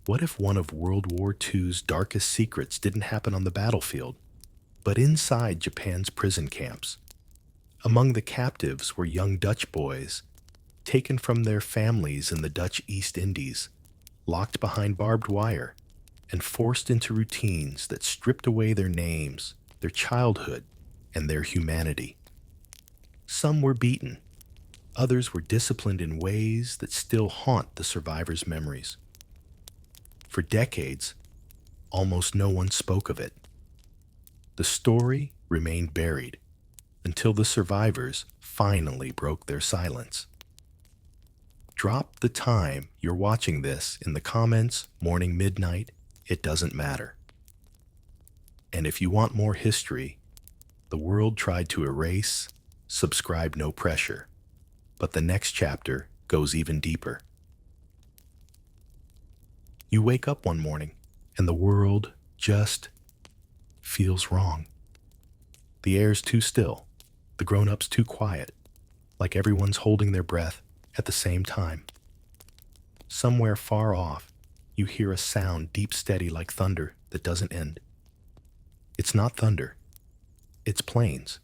What if one of World War II's darkest secrets didn't happen on the battlefield, but inside Japan's prison camps? Among the captives were young Dutch boys, taken from their families in the Dutch East Indies, locked behind barbed wire, and forced into routines that stripped away their names, their childhood, and their humanity. Some were beaten, others were disciplined in ways that still haunt the survivors' memories. For decades, almost no one spoke of it. The story remained buried until the survivors finally broke their silence. Drop the time you're watching this in the comments, morning, midnight, it doesn't matter. And if you want more history, the world tried to erase, subscribe no pressure, but the next chapter goes even deeper. You wake up one morning and the world just feels wrong. The air's too still, the grown-ups too quiet, like everyone's holding their breath at the same time. Somewhere far off, you hear a sound deep steady like thunder that doesn't end. It's not thunder, it's planes.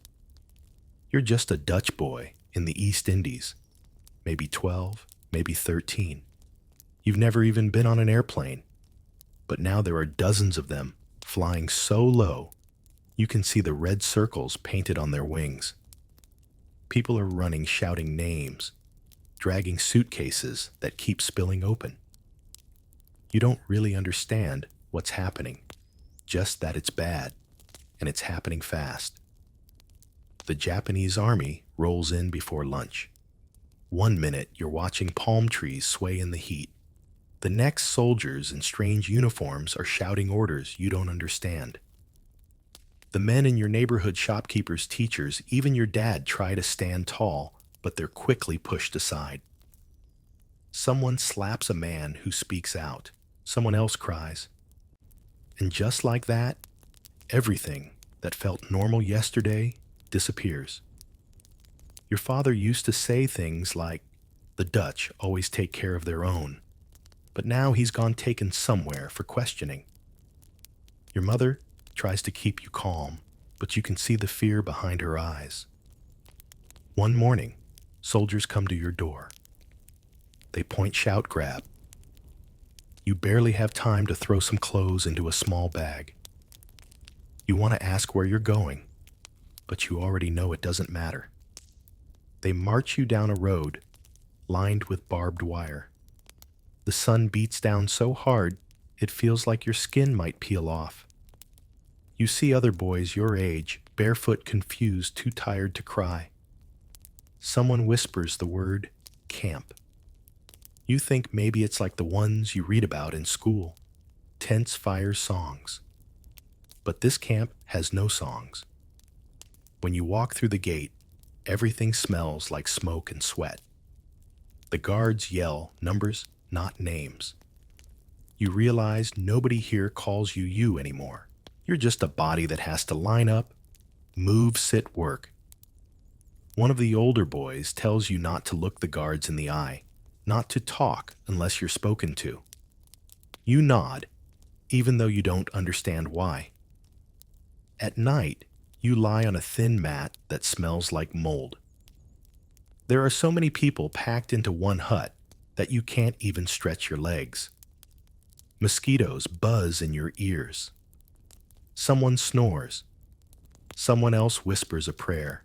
You're just a Dutch boy in the East Indies, maybe 12, maybe 13. You've never even been on an airplane, but now there are dozens of them flying so low you can see the red circles painted on their wings. People are running, shouting names, dragging suitcases that keep spilling open. You don't really understand what's happening, just that it's bad, and it's happening fast. The Japanese army rolls in before lunch. One minute you're watching palm trees sway in the heat. The next, soldiers in strange uniforms are shouting orders you don't understand. The men in your neighborhood, shopkeepers, teachers, even your dad try to stand tall, but they're quickly pushed aside. Someone slaps a man who speaks out. Someone else cries. And just like that, everything that felt normal yesterday disappears. Your father used to say things like, "The Dutch always take care of their own," but now he's gone taken somewhere for questioning. Your mother tries to keep you calm, but you can see the fear behind her eyes. One morning, soldiers come to your door. They point, shout, grab. You barely have time to throw some clothes into a small bag. You want to ask where you're going, but you already know it doesn't matter. They march you down a road lined with barbed wire. The sun beats down so hard, it feels like your skin might peel off. You see other boys your age, barefoot, confused, too tired to cry. Someone whispers the word camp. You think maybe it's like the ones you read about in school, tense fire songs. But this camp has no songs. When you walk through the gate, everything smells like smoke and sweat. The guards yell numbers, not names. You realize nobody here calls you you anymore. You're just a body that has to line up, move, sit, work. One of the older boys tells you not to look the guards in the eye, not to talk unless you're spoken to. You nod, even though you don't understand why. At night, you lie on a thin mat that smells like mold. There are so many people packed into one hut that you can't even stretch your legs. Mosquitoes buzz in your ears. Someone snores. Someone else whispers a prayer.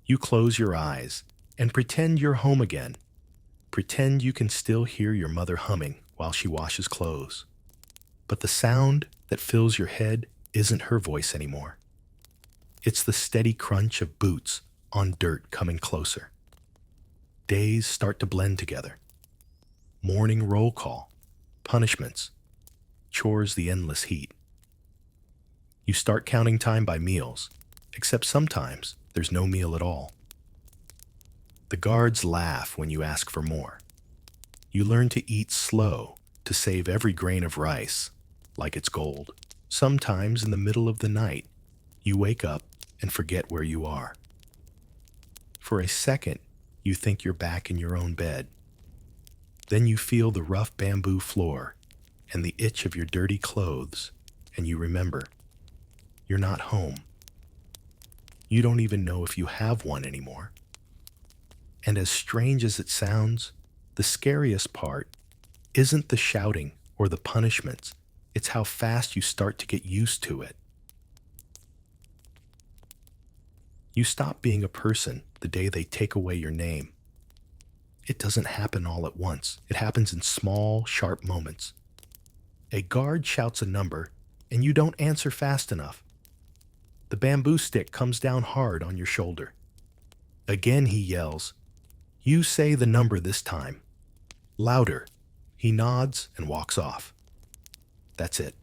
You close your eyes and pretend you're home again. Pretend you can still hear your mother humming while she washes clothes. But the sound that fills your head isn't her voice anymore. It's the steady crunch of boots on dirt coming closer. Days start to blend together. Morning roll call, punishments, chores, the endless heat. You start counting time by meals, except sometimes there's no meal at all. The guards laugh when you ask for more. You learn to eat slow, to save every grain of rice, like it's gold. Sometimes in the middle of the night, you wake up and forget where you are. For a second, you think you're back in your own bed. Then you feel the rough bamboo floor, and the itch of your dirty clothes, and you remember, you're not home. You don't even know if you have one anymore. And as strange as it sounds, the scariest part isn't the shouting or the punishments, it's how fast you start to get used to it. You stop being a person the day they take away your name. It doesn't happen all at once. It happens in small, sharp moments. A guard shouts a number, and you don't answer fast enough. The bamboo stick comes down hard on your shoulder. Again he yells, "You say the number this time." Louder. He nods and walks off. That's it.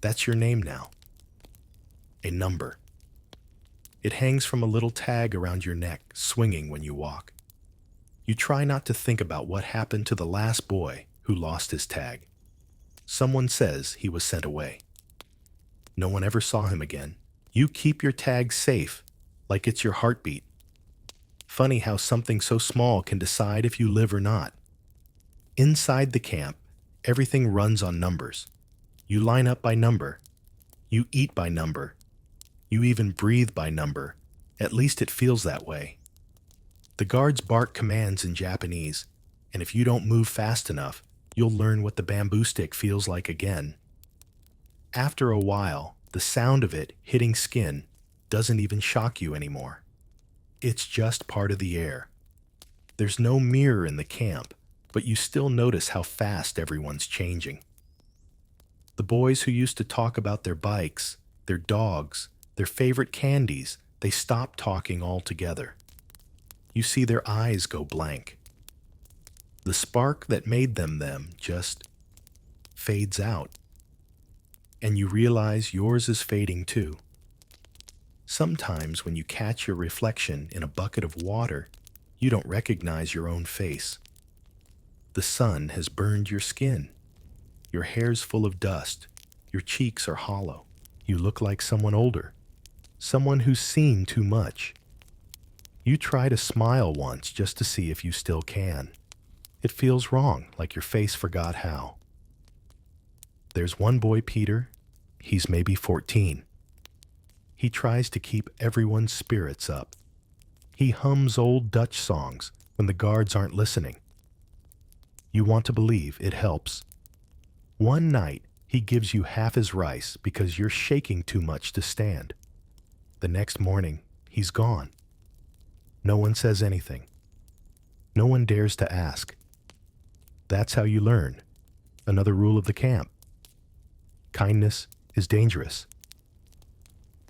That's your name now. A number. It hangs from a little tag around your neck, swinging when you walk. You try not to think about what happened to the last boy who lost his tag. Someone says he was sent away. No one ever saw him again. You keep your tag safe, like it's your heartbeat. Funny how something so small can decide if you live or not. Inside the camp, everything runs on numbers. You line up by number. You eat by number. You even breathe by number. At least it feels that way. The guards bark commands in Japanese, and if you don't move fast enough, you'll learn what the bamboo stick feels like again. After a while, the sound of it hitting skin doesn't even shock you anymore. It's just part of the air. There's no mirror in the camp, but you still notice how fast everyone's changing. The boys who used to talk about their bikes, their dogs, their favorite candies, they stop talking altogether. You see their eyes go blank. The spark that made them just fades out. And you realize yours is fading too. Sometimes when you catch your reflection in a bucket of water, you don't recognize your own face. The sun has burned your skin. Your hair's full of dust. Your cheeks are hollow. You look like someone older. Someone who's seen too much. You try to smile once just to see if you still can. It feels wrong, like your face forgot how. There's one boy, Peter. He's maybe 14. He tries to keep everyone's spirits up. He hums old Dutch songs when the guards aren't listening. You want to believe it helps. One night, he gives you half his rice because you're shaking too much to stand. The next morning, he's gone. No one says anything. No one dares to ask. That's how you learn. Another rule of the camp. Kindness is dangerous.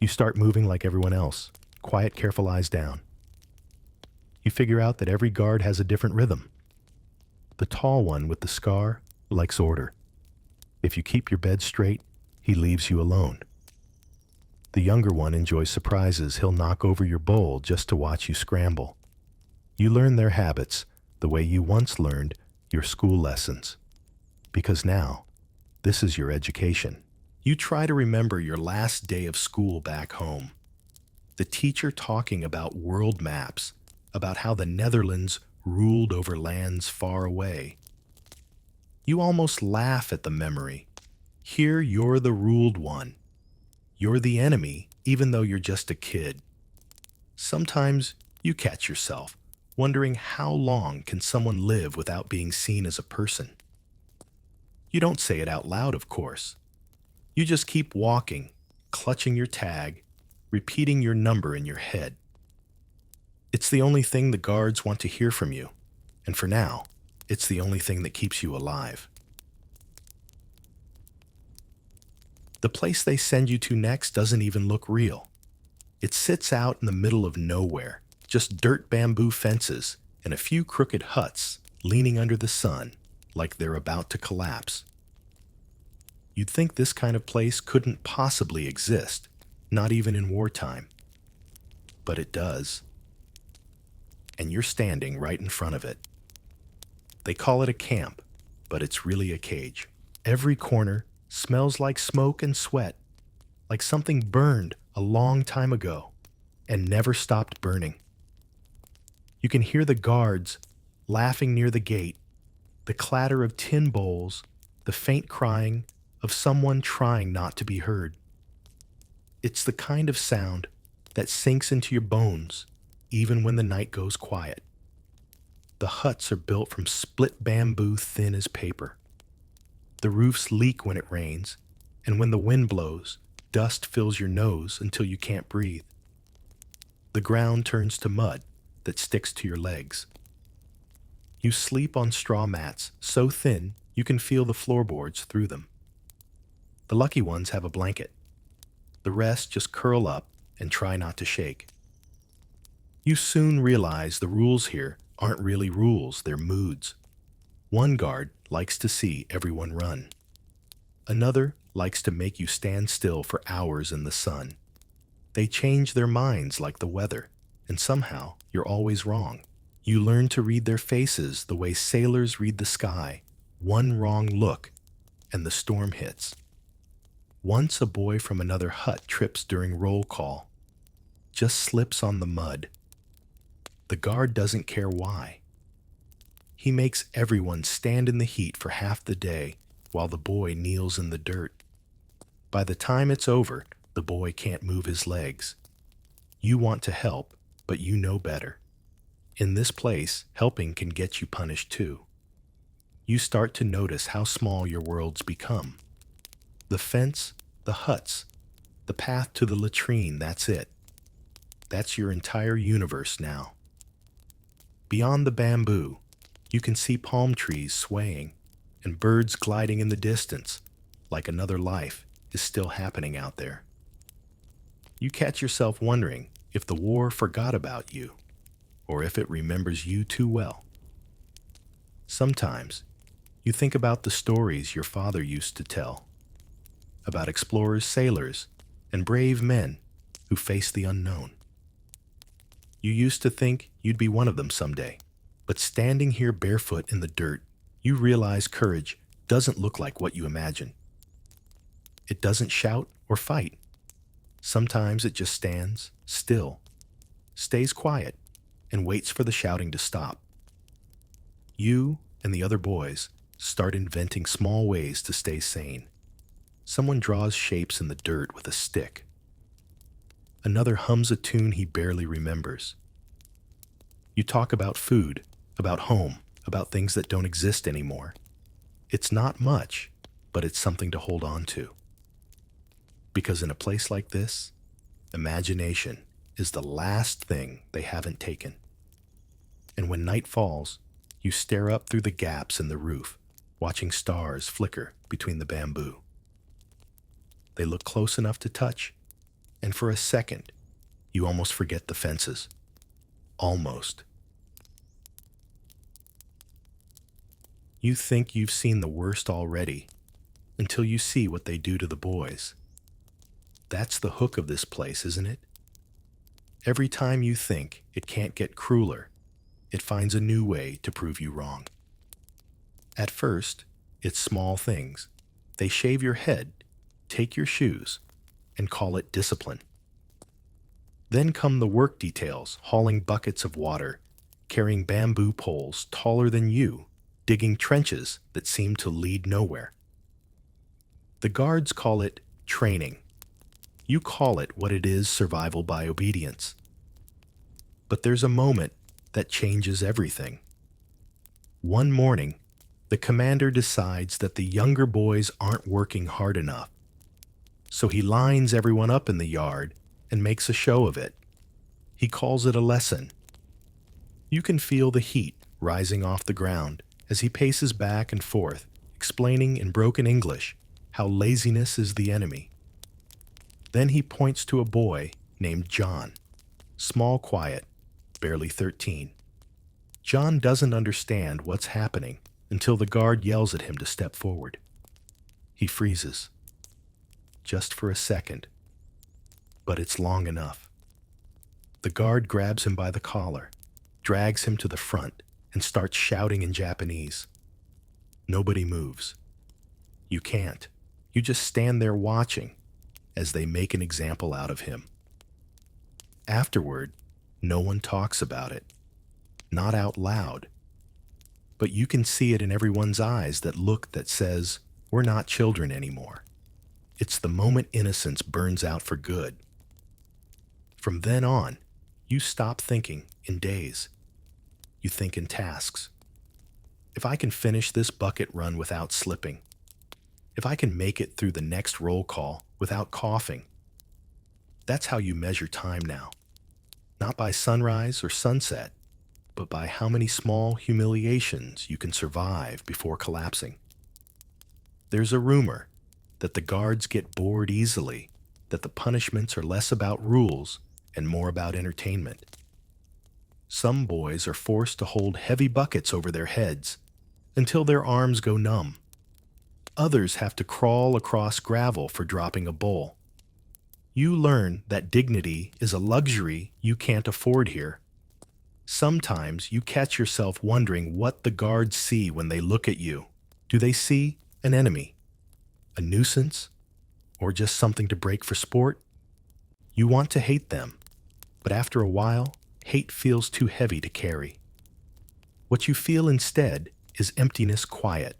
You start moving like everyone else. Quiet, careful eyes down. You figure out that every guard has a different rhythm. The tall one with the scar likes order. If you keep your bed straight, he leaves you alone. The younger one enjoys surprises. He'll knock over your bowl just to watch you scramble. You learn their habits the way you once learned your school lessons. Because now, this is your education. You try to remember your last day of school back home. The teacher talking about world maps, about how the Netherlands ruled over lands far away. You almost laugh at the memory. Here you're the ruled one. You're the enemy, even though you're just a kid. Sometimes you catch yourself wondering how long can someone live without being seen as a person. You don't say it out loud, of course. You just keep walking, clutching your tag, repeating your number in your head. It's the only thing the guards want to hear from you, and for now, it's the only thing that keeps you alive. The place they send you to next doesn't even look real. It sits out in the middle of nowhere, just dirt bamboo fences and a few crooked huts leaning under the sun like they're about to collapse. You'd think this kind of place couldn't possibly exist, not even in wartime. But it does. And you're standing right in front of it. They call it a camp, but it's really a cage. Every corner smells like smoke and sweat, like something burned a long time ago and never stopped burning. You can hear the guards laughing near the gate, the clatter of tin bowls, the faint crying of someone trying not to be heard. It's the kind of sound that sinks into your bones even when the night goes quiet. The huts are built from split bamboo thin as paper. The roofs leak when it rains, and when the wind blows, dust fills your nose until you can't breathe. The ground turns to mud that sticks to your legs. You sleep on straw mats so thin you can feel the floorboards through them. The lucky ones have a blanket. The rest just curl up and try not to shake. You soon realize the rules here aren't really rules, they're moods. One guard likes to see everyone run. Another likes to make you stand still for hours in the sun. They change their minds like the weather, and somehow you're always wrong. You learn to read their faces the way sailors read the sky. One wrong look, and the storm hits. Once a boy from another hut trips during roll call, just slips on the mud. The guard doesn't care why. He makes everyone stand in the heat for half the day while the boy kneels in the dirt. By the time it's over, the boy can't move his legs. You want to help, but you know better. In this place, helping can get you punished too. You start to notice how small your worlds become. The fence, the huts, the path to the latrine, that's it. That's your entire universe now. Beyond the bamboo, you can see palm trees swaying and birds gliding in the distance, like another life is still happening out there. You catch yourself wondering if the war forgot about you, or if it remembers you too well. Sometimes, you think about the stories your father used to tell, about explorers, sailors, and brave men who faced the unknown. You used to think you'd be one of them someday, but standing here barefoot in the dirt, you realize courage doesn't look like what you imagine. It doesn't shout or fight. Sometimes it just stands still, stays quiet, and waits for the shouting to stop. You and the other boys start inventing small ways to stay sane. Someone draws shapes in the dirt with a stick. Another hums a tune he barely remembers. You talk about food, about home, about things that don't exist anymore. It's not much, but it's something to hold on to. Because in a place like this, imagination is the last thing they haven't taken. And when night falls, you stare up through the gaps in the roof, watching stars flicker between the bamboo. They look close enough to touch, and for a second, you almost forget the fences. Almost. You think you've seen the worst already, until you see what they do to the boys. That's the hook of this place, isn't it? Every time you think it can't get crueler, it finds a new way to prove you wrong. At first, it's small things. They shave your head, take your shoes, and call it discipline. Then come the work details, hauling buckets of water, carrying bamboo poles taller than you, digging trenches that seem to lead nowhere. The guards call it training. You call it what it is, survival by obedience. But there's a moment that changes everything. One morning, the commander decides that the younger boys aren't working hard enough. So he lines everyone up in the yard and makes a show of it. He calls it a lesson. You can feel the heat rising off the ground as he paces back and forth, explaining in broken English how laziness is the enemy. Then he points to a boy named John, small, quiet, barely 13. John doesn't understand what's happening until the guard yells at him to step forward. He freezes. Just for a second. But it's long enough. The guard grabs him by the collar, drags him to the front, and starts shouting in Japanese. Nobody moves. You can't. You just stand there watching as they make an example out of him. Afterward, no one talks about it. Not out loud. But you can see it in everyone's eyes, that look that says, We're not children anymore. It's the moment innocence burns out for good. From then on, you stop thinking in days. You think in tasks. If I can finish this bucket run without slipping, if I can make it through the next roll call without coughing, that's how you measure time now. Not by sunrise or sunset, but by how many small humiliations you can survive before collapsing. There's a rumor that the guards get bored easily, that the punishments are less about rules and more about entertainment. Some boys are forced to hold heavy buckets over their heads until their arms go numb. Others have to crawl across gravel for dropping a bowl. You learn that dignity is a luxury you can't afford here. Sometimes you catch yourself wondering what the guards see when they look at you. Do they see an enemy, a nuisance, or just something to break for sport? You want to hate them, but after a while, hate feels too heavy to carry. What you feel instead is emptiness, quiet,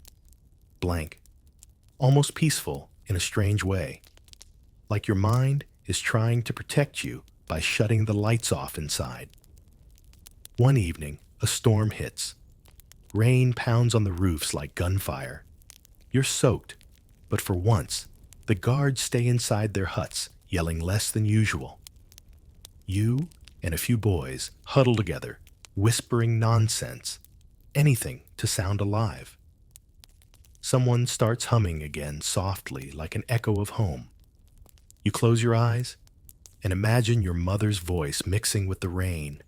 blank, almost peaceful in a strange way, like your mind is trying to protect you by shutting the lights off inside. One evening, a storm hits. Rain pounds on the roofs like gunfire. You're soaked, but for once, the guards stay inside their huts, yelling less than usual. You and a few boys huddle together, whispering nonsense, anything to sound alive. Someone starts humming again softly like an echo of home. You close your eyes and imagine your mother's voice mixing with the rain.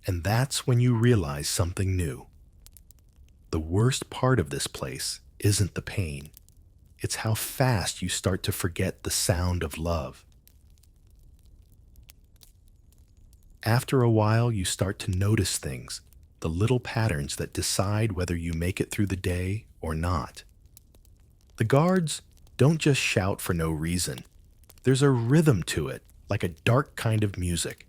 And that's when you realize something new. The worst part of this place isn't the pain. It's how fast you start to forget the sound of love. After a while, you start to notice things, the little patterns that decide whether you make it through the day or not. The guards don't just shout for no reason. There's a rhythm to it, like a dark kind of music.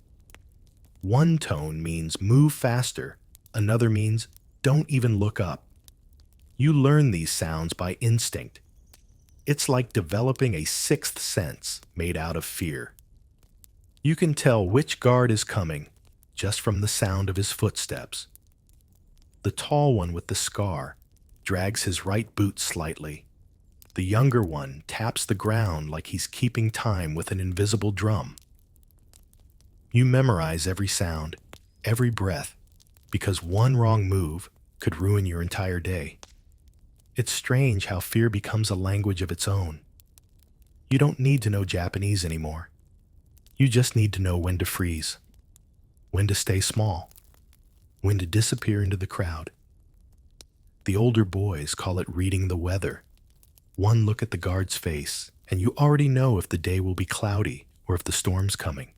One tone means move faster, another means don't even look up. You learn these sounds by instinct. It's like developing a sixth sense made out of fear. You can tell which guard is coming just from the sound of his footsteps. The tall one with the scar drags his right boot slightly. The younger one taps the ground like he's keeping time with an invisible drum. You memorize every sound, every breath, because one wrong move could ruin your entire day. It's strange how fear becomes a language of its own. You don't need to know Japanese anymore. You just need to know when to freeze, when to stay small, when to disappear into the crowd. The older boys call it reading the weather. One look at the guard's face, and you already know if the day will be cloudy or if the storm's coming.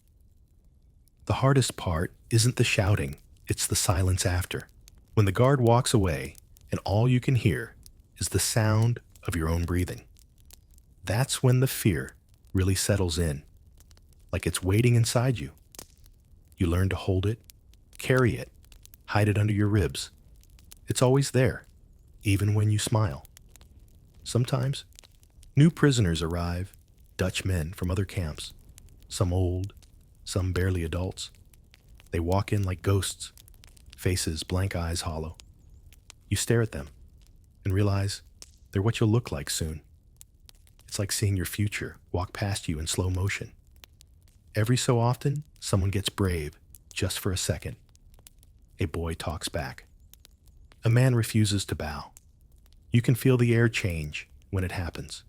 The hardest part isn't the shouting, it's the silence after. When the guard walks away, and all you can hear is the sound of your own breathing. That's when the fear really settles in, like it's waiting inside you. You learn to hold it, carry it, hide it under your ribs. It's always there, even when you smile. Sometimes, new prisoners arrive, Dutch men from other camps, some old, some barely adults. They walk in like ghosts, faces blank, eyes hollow. You stare at them and realize they're what you'll look like soon. It's like seeing your future walk past you in slow motion. Every so often, someone gets brave, just for a second. A boy talks back. A man refuses to bow. You can feel the air change when it happens.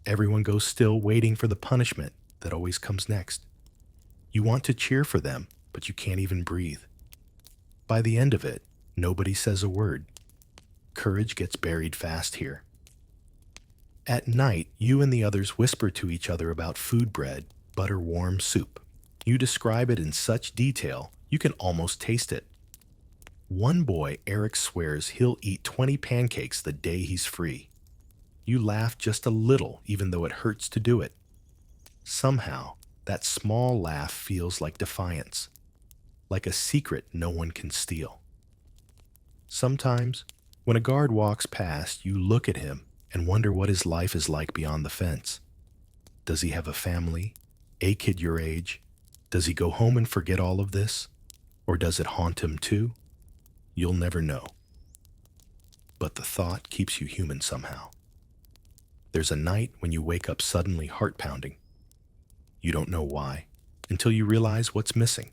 Everyone goes still, waiting for the punishment that always comes next. You want to cheer for them, but you can't even breathe. By the end of it, nobody says a word. Courage gets buried fast here. At night, you and the others whisper to each other about food bread, butter-warm soup. You describe it in such detail, you can almost taste it. One boy, Eric, swears he'll eat 20 pancakes the day he's free. You laugh just a little, even though it hurts to do it. Somehow, that small laugh feels like defiance, like a secret no one can steal. Sometimes, when a guard walks past, you look at him and wonder what his life is like beyond the fence. Does he have a family? A kid your age? Does he go home and forget all of this? Or does it haunt him too? You'll never know. But the thought keeps you human somehow. There's a night when you wake up suddenly heart-pounding. You don't know why, until you realize what's missing.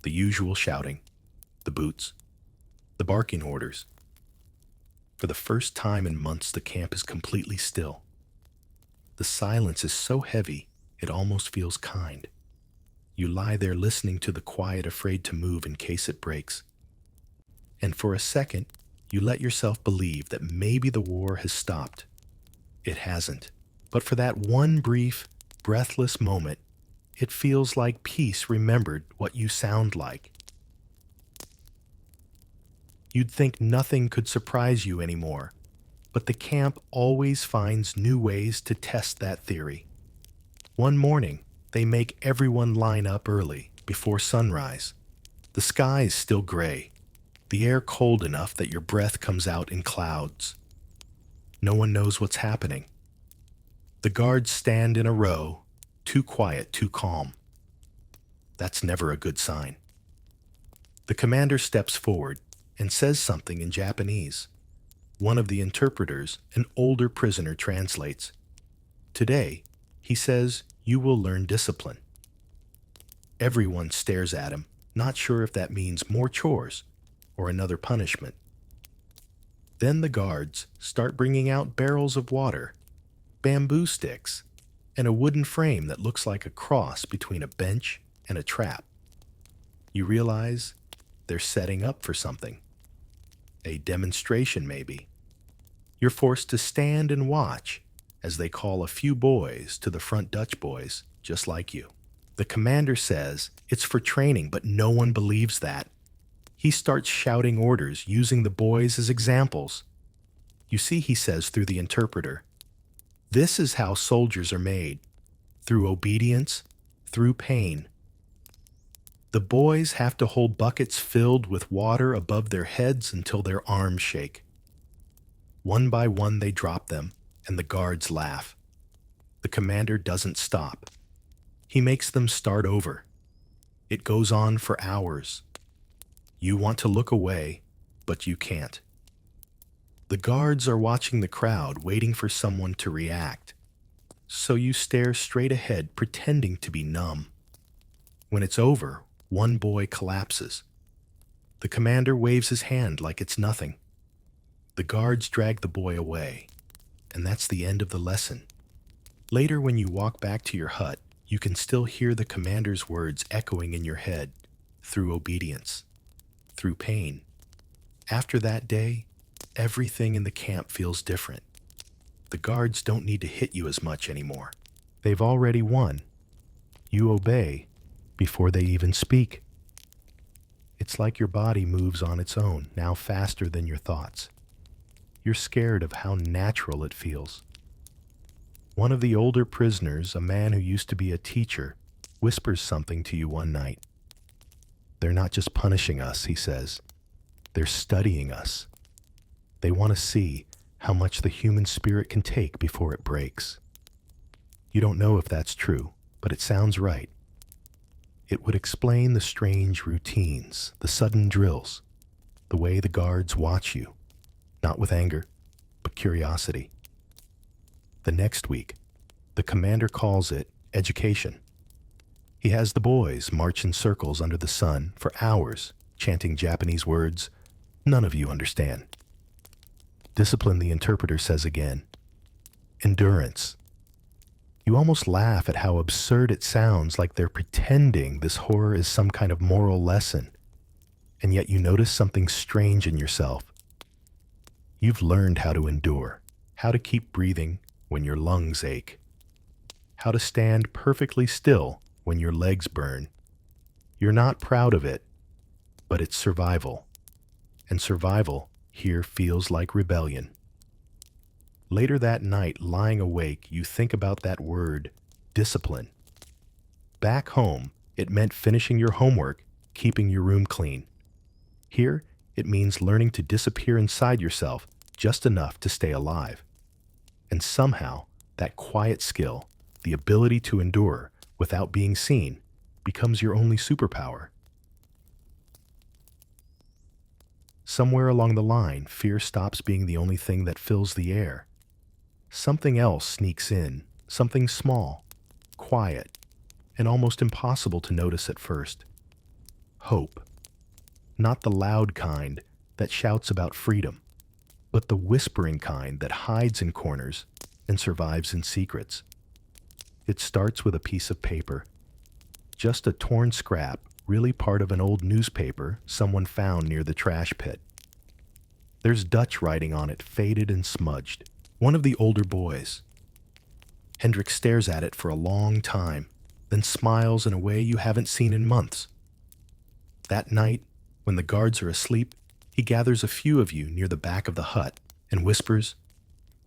The usual shouting, the boots, the barking orders. For the first time in months, the camp is completely still. The silence is so heavy, it almost feels kind. You lie there listening to the quiet, afraid to move in case it breaks. And for a second, you let yourself believe that maybe the war has stopped. It hasn't. But for that one brief, breathless moment, it feels like peace remembered what you sound like. You'd think nothing could surprise you anymore, but the camp always finds new ways to test that theory. One morning, they make everyone line up early, before sunrise. The sky is still gray, the air cold enough that your breath comes out in clouds. No one knows what's happening. The guards stand in a row, too quiet, too calm. That's never a good sign. The commander steps forward and says something in Japanese. One of the interpreters, an older prisoner, translates. Today, he says, you will learn discipline. Everyone stares at him, not sure if that means more chores or another punishment. Then the guards start bringing out barrels of water, bamboo sticks, and a wooden frame that looks like a cross between a bench and a trap. You realize they're setting up for something. A demonstration, maybe. You're forced to stand and watch as they call a few boys to the front, Dutch boys, just like you. The commander says it's for training, but no one believes that. He starts shouting orders, using the boys as examples. You see, he says through the interpreter, this is how soldiers are made, through obedience, through pain. The boys have to hold buckets filled with water above their heads until their arms shake. One by one they drop them, and the guards laugh. The commander doesn't stop. He makes them start over. It goes on for hours. You want to look away, but you can't. The guards are watching the crowd, waiting for someone to react. So you stare straight ahead, pretending to be numb. When it's over, one boy collapses. The commander waves his hand like it's nothing. The guards drag the boy away, and that's the end of the lesson. Later, when you walk back to your hut, you can still hear the commander's words echoing in your head, through obedience, through pain. After that day, everything in the camp feels different. The guards don't need to hit you as much anymore. They've already won. You obey before they even speak. It's like your body moves on its own, now faster than your thoughts. You're scared of how natural it feels. One of the older prisoners, a man who used to be a teacher, whispers something to you one night. They're not just punishing us, he says. They're studying us. They want to see how much the human spirit can take before it breaks. You don't know if that's true, but it sounds right. It would explain the strange routines, the sudden drills, the way the guards watch you, not with anger, but curiosity. The next week, the commander calls it education. He has the boys march in circles under the sun for hours, chanting Japanese words none of you understand. Discipline, the interpreter says again. Endurance. You almost laugh at how absurd it sounds, like they're pretending this horror is some kind of moral lesson. And yet you notice something strange in yourself. You've learned how to endure, how to keep breathing when your lungs ache, how to stand perfectly still when your legs burn. You're not proud of it, but it's survival. And survival here feels like rebellion. Later that night, lying awake, you think about that word, discipline. Back home, it meant finishing your homework, keeping your room clean. Here, it means learning to disappear inside yourself just enough to stay alive. And somehow, that quiet skill, the ability to endure without being seen, becomes your only superpower. Somewhere along the line, fear stops being the only thing that fills the air. Something else sneaks in, something small, quiet, and almost impossible to notice at first. Hope. Not the loud kind that shouts about freedom, but the whispering kind that hides in corners and survives in secrets. It starts with a piece of paper, just a torn scrap, really part of an old newspaper someone found near the trash pit. There's Dutch writing on it, faded and smudged. One of the older boys. Hendrik stares at it for a long time, then smiles in a way you haven't seen in months. That night, when the guards are asleep, he gathers a few of you near the back of the hut and whispers,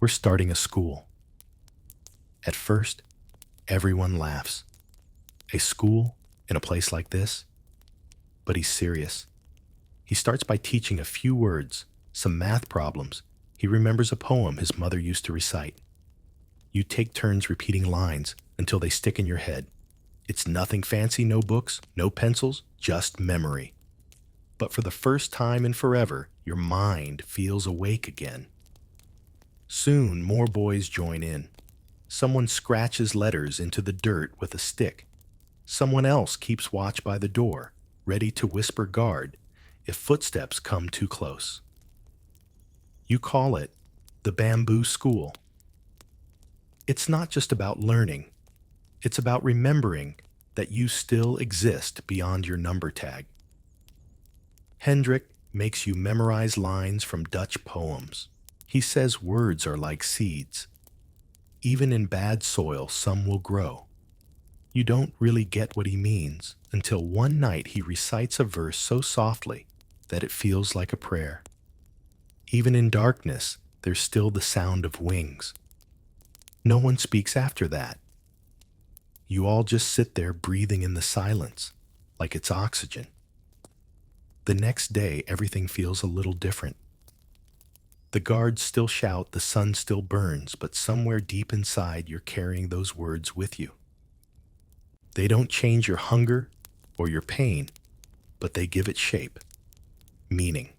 "We're starting a school." At first, everyone laughs. A school in a place like this? But he's serious. He starts by teaching a few words, some math problems. He remembers a poem his mother used to recite. You take turns repeating lines until they stick in your head. It's nothing fancy, no books, no pencils, just memory. But for the first time in forever, your mind feels awake again. Soon, more boys join in. Someone scratches letters into the dirt with a stick. Someone else keeps watch by the door, ready to whisper guard if footsteps come too close. You call it the Bamboo School. It's not just about learning. It's about remembering that you still exist beyond your number tag. Hendrik makes you memorize lines from Dutch poems. He says words are like seeds. Even in bad soil, some will grow. You don't really get what he means until one night he recites a verse so softly that it feels like a prayer. Even in darkness, there's still the sound of wings. No one speaks after that. You all just sit there breathing in the silence, like it's oxygen. The next day, everything feels a little different. The guards still shout, the sun still burns, but somewhere deep inside you're carrying those words with you. They don't change your hunger or your pain, but they give it shape, meaning.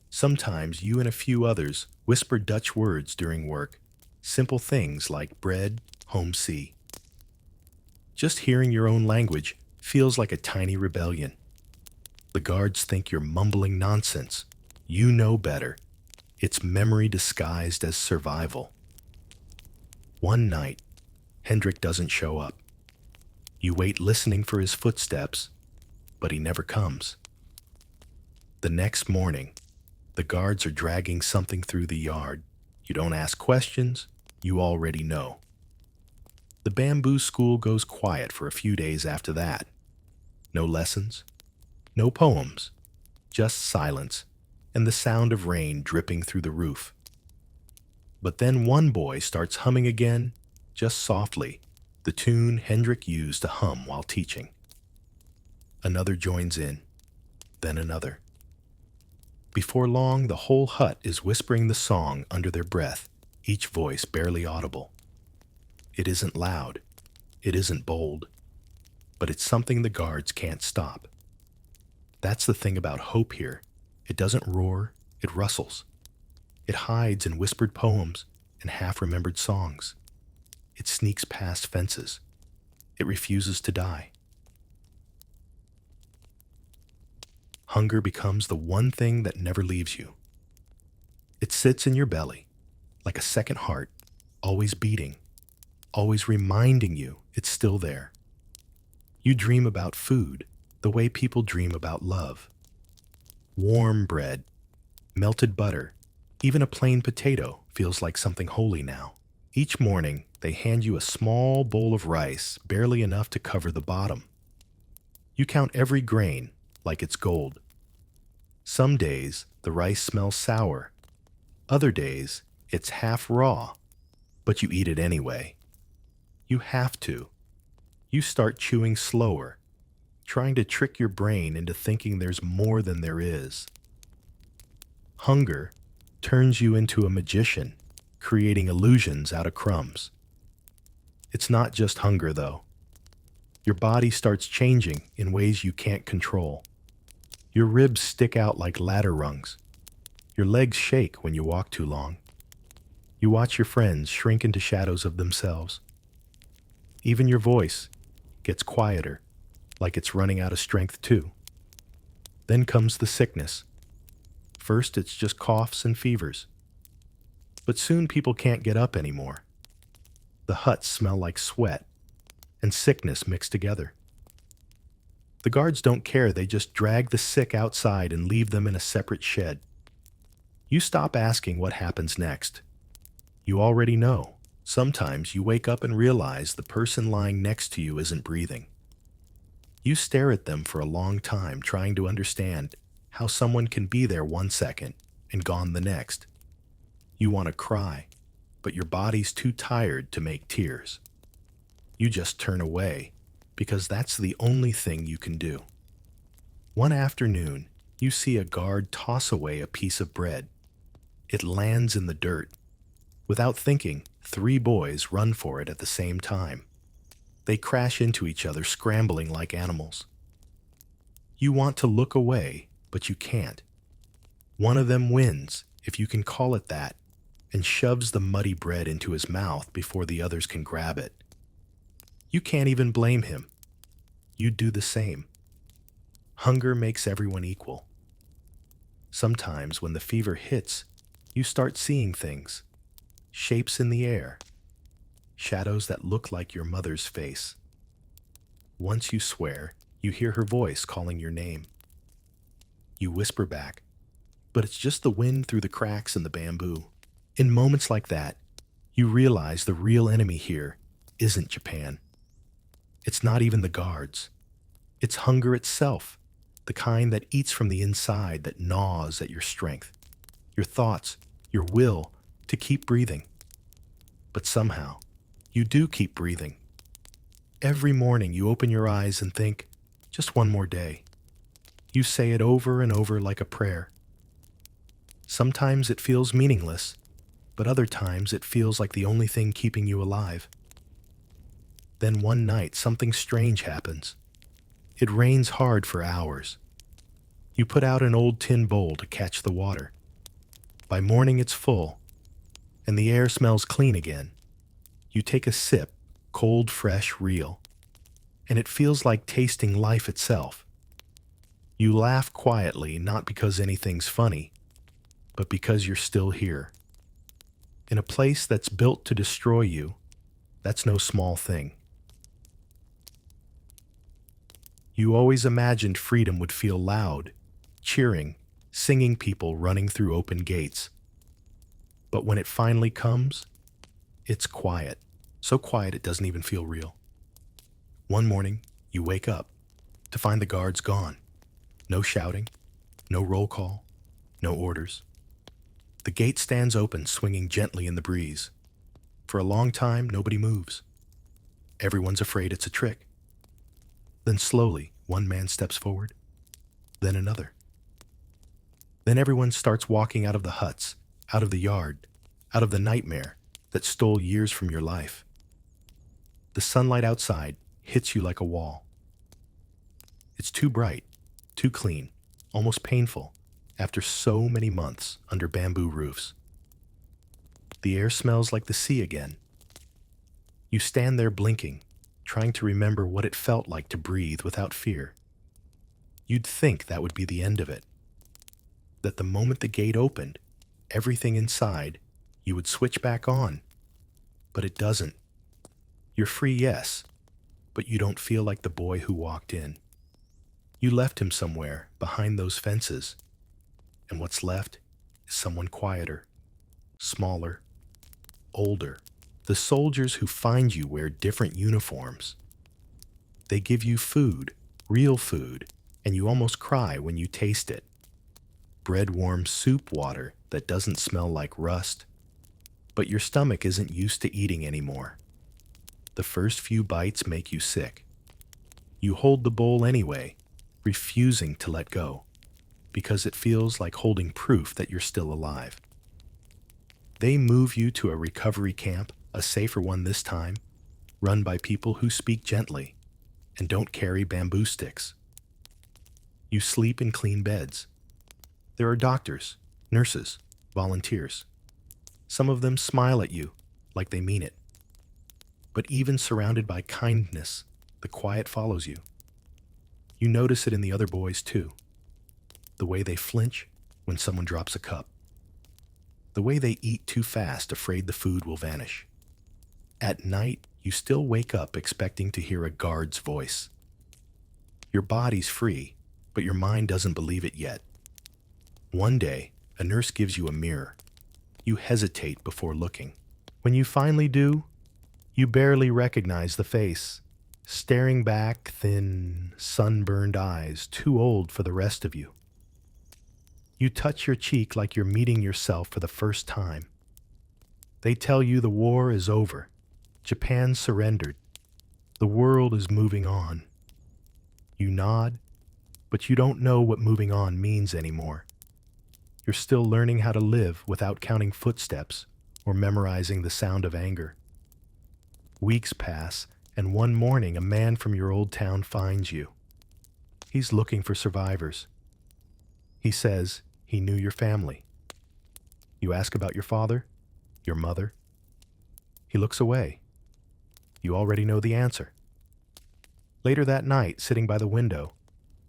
Sometimes you and a few others whisper Dutch words during work, simple things like bread, home see. Just hearing your own language feels like a tiny rebellion. The guards think you're mumbling nonsense. You know better. It's memory disguised as survival. One night, Hendrik doesn't show up. You wait listening for his footsteps, but he never comes. The next morning, the guards are dragging something through the yard. You don't ask questions, you already know. The Bamboo School goes quiet for a few days after that. No lessons, no poems, just silence and the sound of rain dripping through the roof. But then one boy starts humming again, just softly, the tune Hendrik used to hum while teaching. Another joins in, then another. Before long, the whole hut is whispering the song under their breath, each voice barely audible. It isn't loud, it isn't bold, but it's something the guards can't stop. That's the thing about hope here. It doesn't roar, it rustles. It hides in whispered poems and half-remembered songs. It sneaks past fences. It refuses to die. Hunger becomes the one thing that never leaves you. It sits in your belly, like a second heart, always beating, always reminding you it's still there. You dream about food the way people dream about love. Warm bread, melted butter, even a plain potato feels like something holy now. Each morning, they hand you a small bowl of rice, barely enough to cover the bottom. You count every grain like it's gold. Some days, the rice smells sour. Other days, it's half raw, but you eat it anyway. You have to. You start chewing slower, trying to trick your brain into thinking there's more than there is. Hunger turns you into a magician, creating illusions out of crumbs. It's not just hunger, though. Your body starts changing in ways you can't control. Your ribs stick out like ladder rungs. Your legs shake when you walk too long. You watch your friends shrink into shadows of themselves. Even your voice gets quieter, like it's running out of strength too. Then comes the sickness. First, it's just coughs and fevers. But soon people can't get up anymore. The huts smell like sweat and sickness mixed together. The guards don't care, they just drag the sick outside and leave them in a separate shed. You stop asking what happens next. You already know. Sometimes you wake up and realize the person lying next to you isn't breathing. You stare at them for a long time, trying to understand how someone can be there 1 second and gone the next. You want to cry, but your body's too tired to make tears. You just turn away, because that's the only thing you can do. One afternoon, you see a guard toss away a piece of bread. It lands in the dirt. Without thinking, 3 boys run for it at the same time. They crash into each other, scrambling like animals. You want to look away, but you can't. One of them wins, if you can call it that, and shoves the muddy bread into his mouth before the others can grab it. You can't even blame him. You'd do the same. Hunger makes everyone equal. Sometimes when the fever hits, you start seeing things. Shapes in the air. Shadows that look like your mother's face. Once you swear, you hear her voice calling your name. You whisper back, but it's just the wind through the cracks in the bamboo. In moments like that, you realize the real enemy here isn't Japan. It's not even the guards. It's hunger itself, the kind that eats from the inside, that gnaws at your strength, your thoughts, your will to keep breathing. But somehow, you do keep breathing. Every morning you open your eyes and think, just one more day. You say it over and over like a prayer. Sometimes it feels meaningless, but other times it feels like the only thing keeping you alive. Then one night something strange happens. It rains hard for hours. You put out an old tin bowl to catch the water. By morning it's full, and the air smells clean again. You take a sip, cold, fresh, real, and it feels like tasting life itself. You laugh quietly, not because anything's funny, but because you're still here. In a place that's built to destroy you, that's no small thing. You always imagined freedom would feel loud, cheering, singing, people running through open gates. But when it finally comes, it's quiet. So quiet it doesn't even feel real. One morning, you wake up to find the guards gone. No shouting, no roll call, no orders. The gate stands open, swinging gently in the breeze. For a long time, nobody moves. Everyone's afraid it's a trick. Then slowly, one man steps forward, then another. Then everyone starts walking out of the huts, out of the yard, out of the nightmare that stole years from your life. The sunlight outside hits you like a wall. It's too bright, too clean, almost painful, after so many months under bamboo roofs. The air smells like the sea again. You stand there blinking, trying to remember what it felt like to breathe without fear. You'd think that would be the end of it. That the moment the gate opened, everything inside, you would switch back on. But it doesn't. You're free, yes, but you don't feel like the boy who walked in. You left him somewhere behind those fences, and what's left is someone quieter, smaller, older. The soldiers who find you wear different uniforms. They give you food, real food, and you almost cry when you taste it. Bread-warm soup water that doesn't smell like rust. But your stomach isn't used to eating anymore. The first few bites make you sick. You hold the bowl anyway, refusing to let go, because it feels like holding proof that you're still alive. They move you to a recovery camp, a safer one this time, run by people who speak gently and don't carry bamboo sticks. You sleep in clean beds. There are doctors, nurses, volunteers. Some of them smile at you like they mean it. But even surrounded by kindness, the quiet follows you. You notice it in the other boys too. The way they flinch when someone drops a cup. The way they eat too fast, afraid the food will vanish. At night, you still wake up expecting to hear a guard's voice. Your body's free, but your mind doesn't believe it yet. One day, a nurse gives you a mirror. You hesitate before looking. When you finally do, you barely recognize the face, staring back, thin, sunburned eyes, too old for the rest of you. You touch your cheek like you're meeting yourself for the first time. They tell you the war is over. Japan surrendered. The world is moving on. You nod, but you don't know what moving on means anymore. You're still learning how to live without counting footsteps or memorizing the sound of anger. Weeks pass, and one morning a man from your old town finds you. He's looking for survivors. He says he knew your family. You ask about your father, your mother. He looks away. You already know the answer. Later that night, sitting by the window,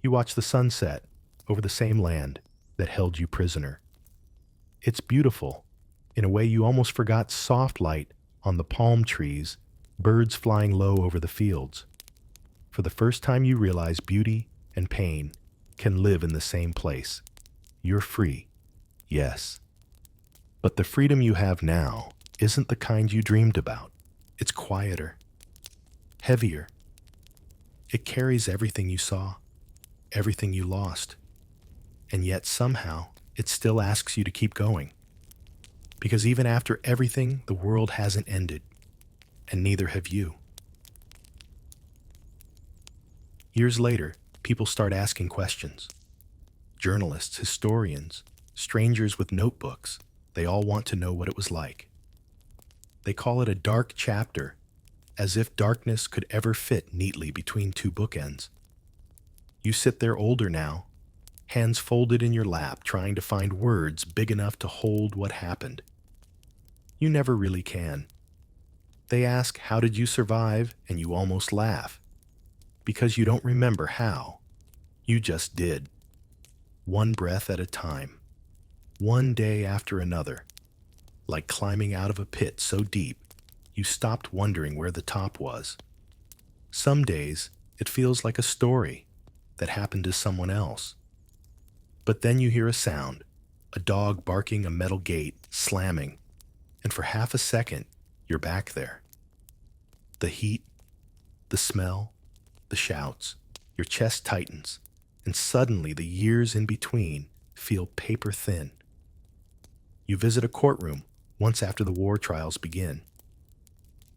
you watch the sunset over the same land that held you prisoner. It's beautiful, in a way you almost forgot soft light on the palm trees, birds flying low over the fields. For the first time you realize beauty and pain can live in the same place. You're free, yes. But the freedom you have now isn't the kind you dreamed about. It's quieter, heavier. It carries everything you saw, everything you lost. And yet somehow it still asks you to keep going. Because even after everything, the world hasn't ended, and neither have you. Years later, people start asking questions. Journalists, historians, strangers with notebooks, they all want to know what it was like. They call it a dark chapter, as if darkness could ever fit neatly between two bookends. You sit there older now, hands folded in your lap, trying to find words big enough to hold what happened. You never really can. They ask, how did you survive? And you almost laugh. Because you don't remember how. You just did. One breath at a time. One day after another. Like climbing out of a pit so deep, you stopped wondering where the top was. Some days, it feels like a story that happened to someone else. But then you hear a sound, a dog barking a metal gate, slamming, and for half a second, you're back there. The heat, the smell, the shouts, your chest tightens, and suddenly the years in between feel paper thin. You visit a courtroom once after the war trials begin.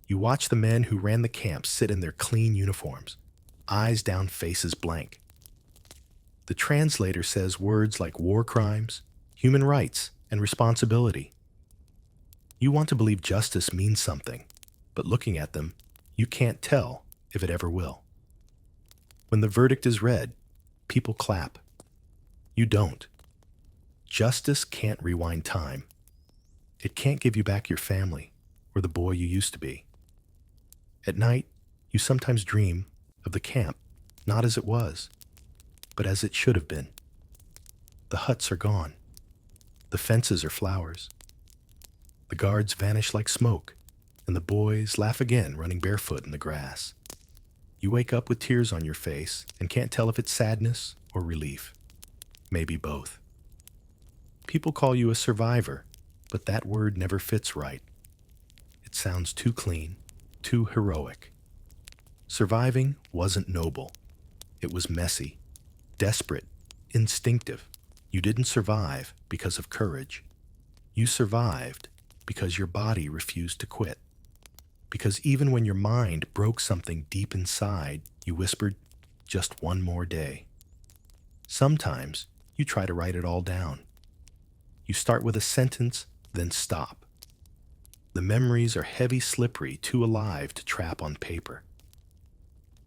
You watch the men who ran the camp sit in their clean uniforms, eyes down, faces blank. The translator says words like war crimes, human rights, and responsibility. You want to believe justice means something, but looking at them, you can't tell if it ever will. When the verdict is read, people clap. You don't. Justice can't rewind time. It can't give you back your family or the boy you used to be. At night, you sometimes dream of the camp, not as it was, but as it should have been. The huts are gone. The fences are flowers. The guards vanish like smoke, and the boys laugh again, running barefoot in the grass. You wake up with tears on your face and can't tell if it's sadness or relief. Maybe both. People call you a survivor, but that word never fits right. It sounds too clean, too heroic. Surviving wasn't noble. It was messy, desperate, instinctive. You didn't survive because of courage. You survived because your body refused to quit. Because even when your mind broke something deep inside, you whispered, just one more day. Sometimes you try to write it all down. You start with a sentence, then stop. The memories are heavy, slippery, too alive to trap on paper.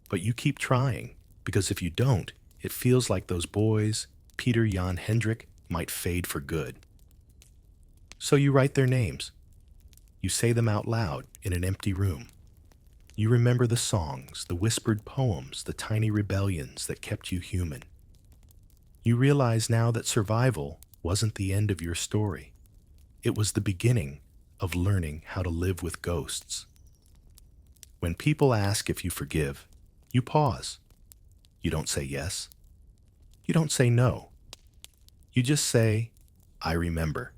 But you keep trying, because if you don't, it feels like those boys, Peter, Jan, Hendrik, might fade for good. So you write their names. You say them out loud in an empty room. You remember the songs, the whispered poems, the tiny rebellions that kept you human. You realize now that survival wasn't the end of your story. It was the beginning of learning how to live with ghosts. When people ask if you forgive, you pause. You don't say yes. You don't say no. You just say, I remember.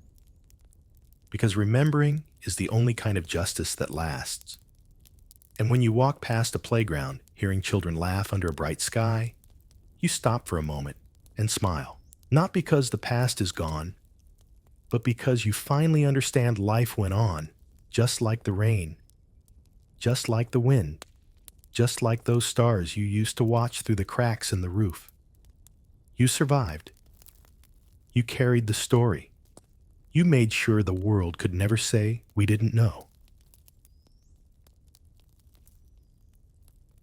Because remembering is the only kind of justice that lasts. And when you walk past a playground, hearing children laugh under a bright sky, you stop for a moment and smile. Not because the past is gone, but because you finally understand life went on, just like the rain, just like the wind, just like those stars you used to watch through the cracks in the roof. You survived. You carried the story. You made sure the world could never say we didn't know.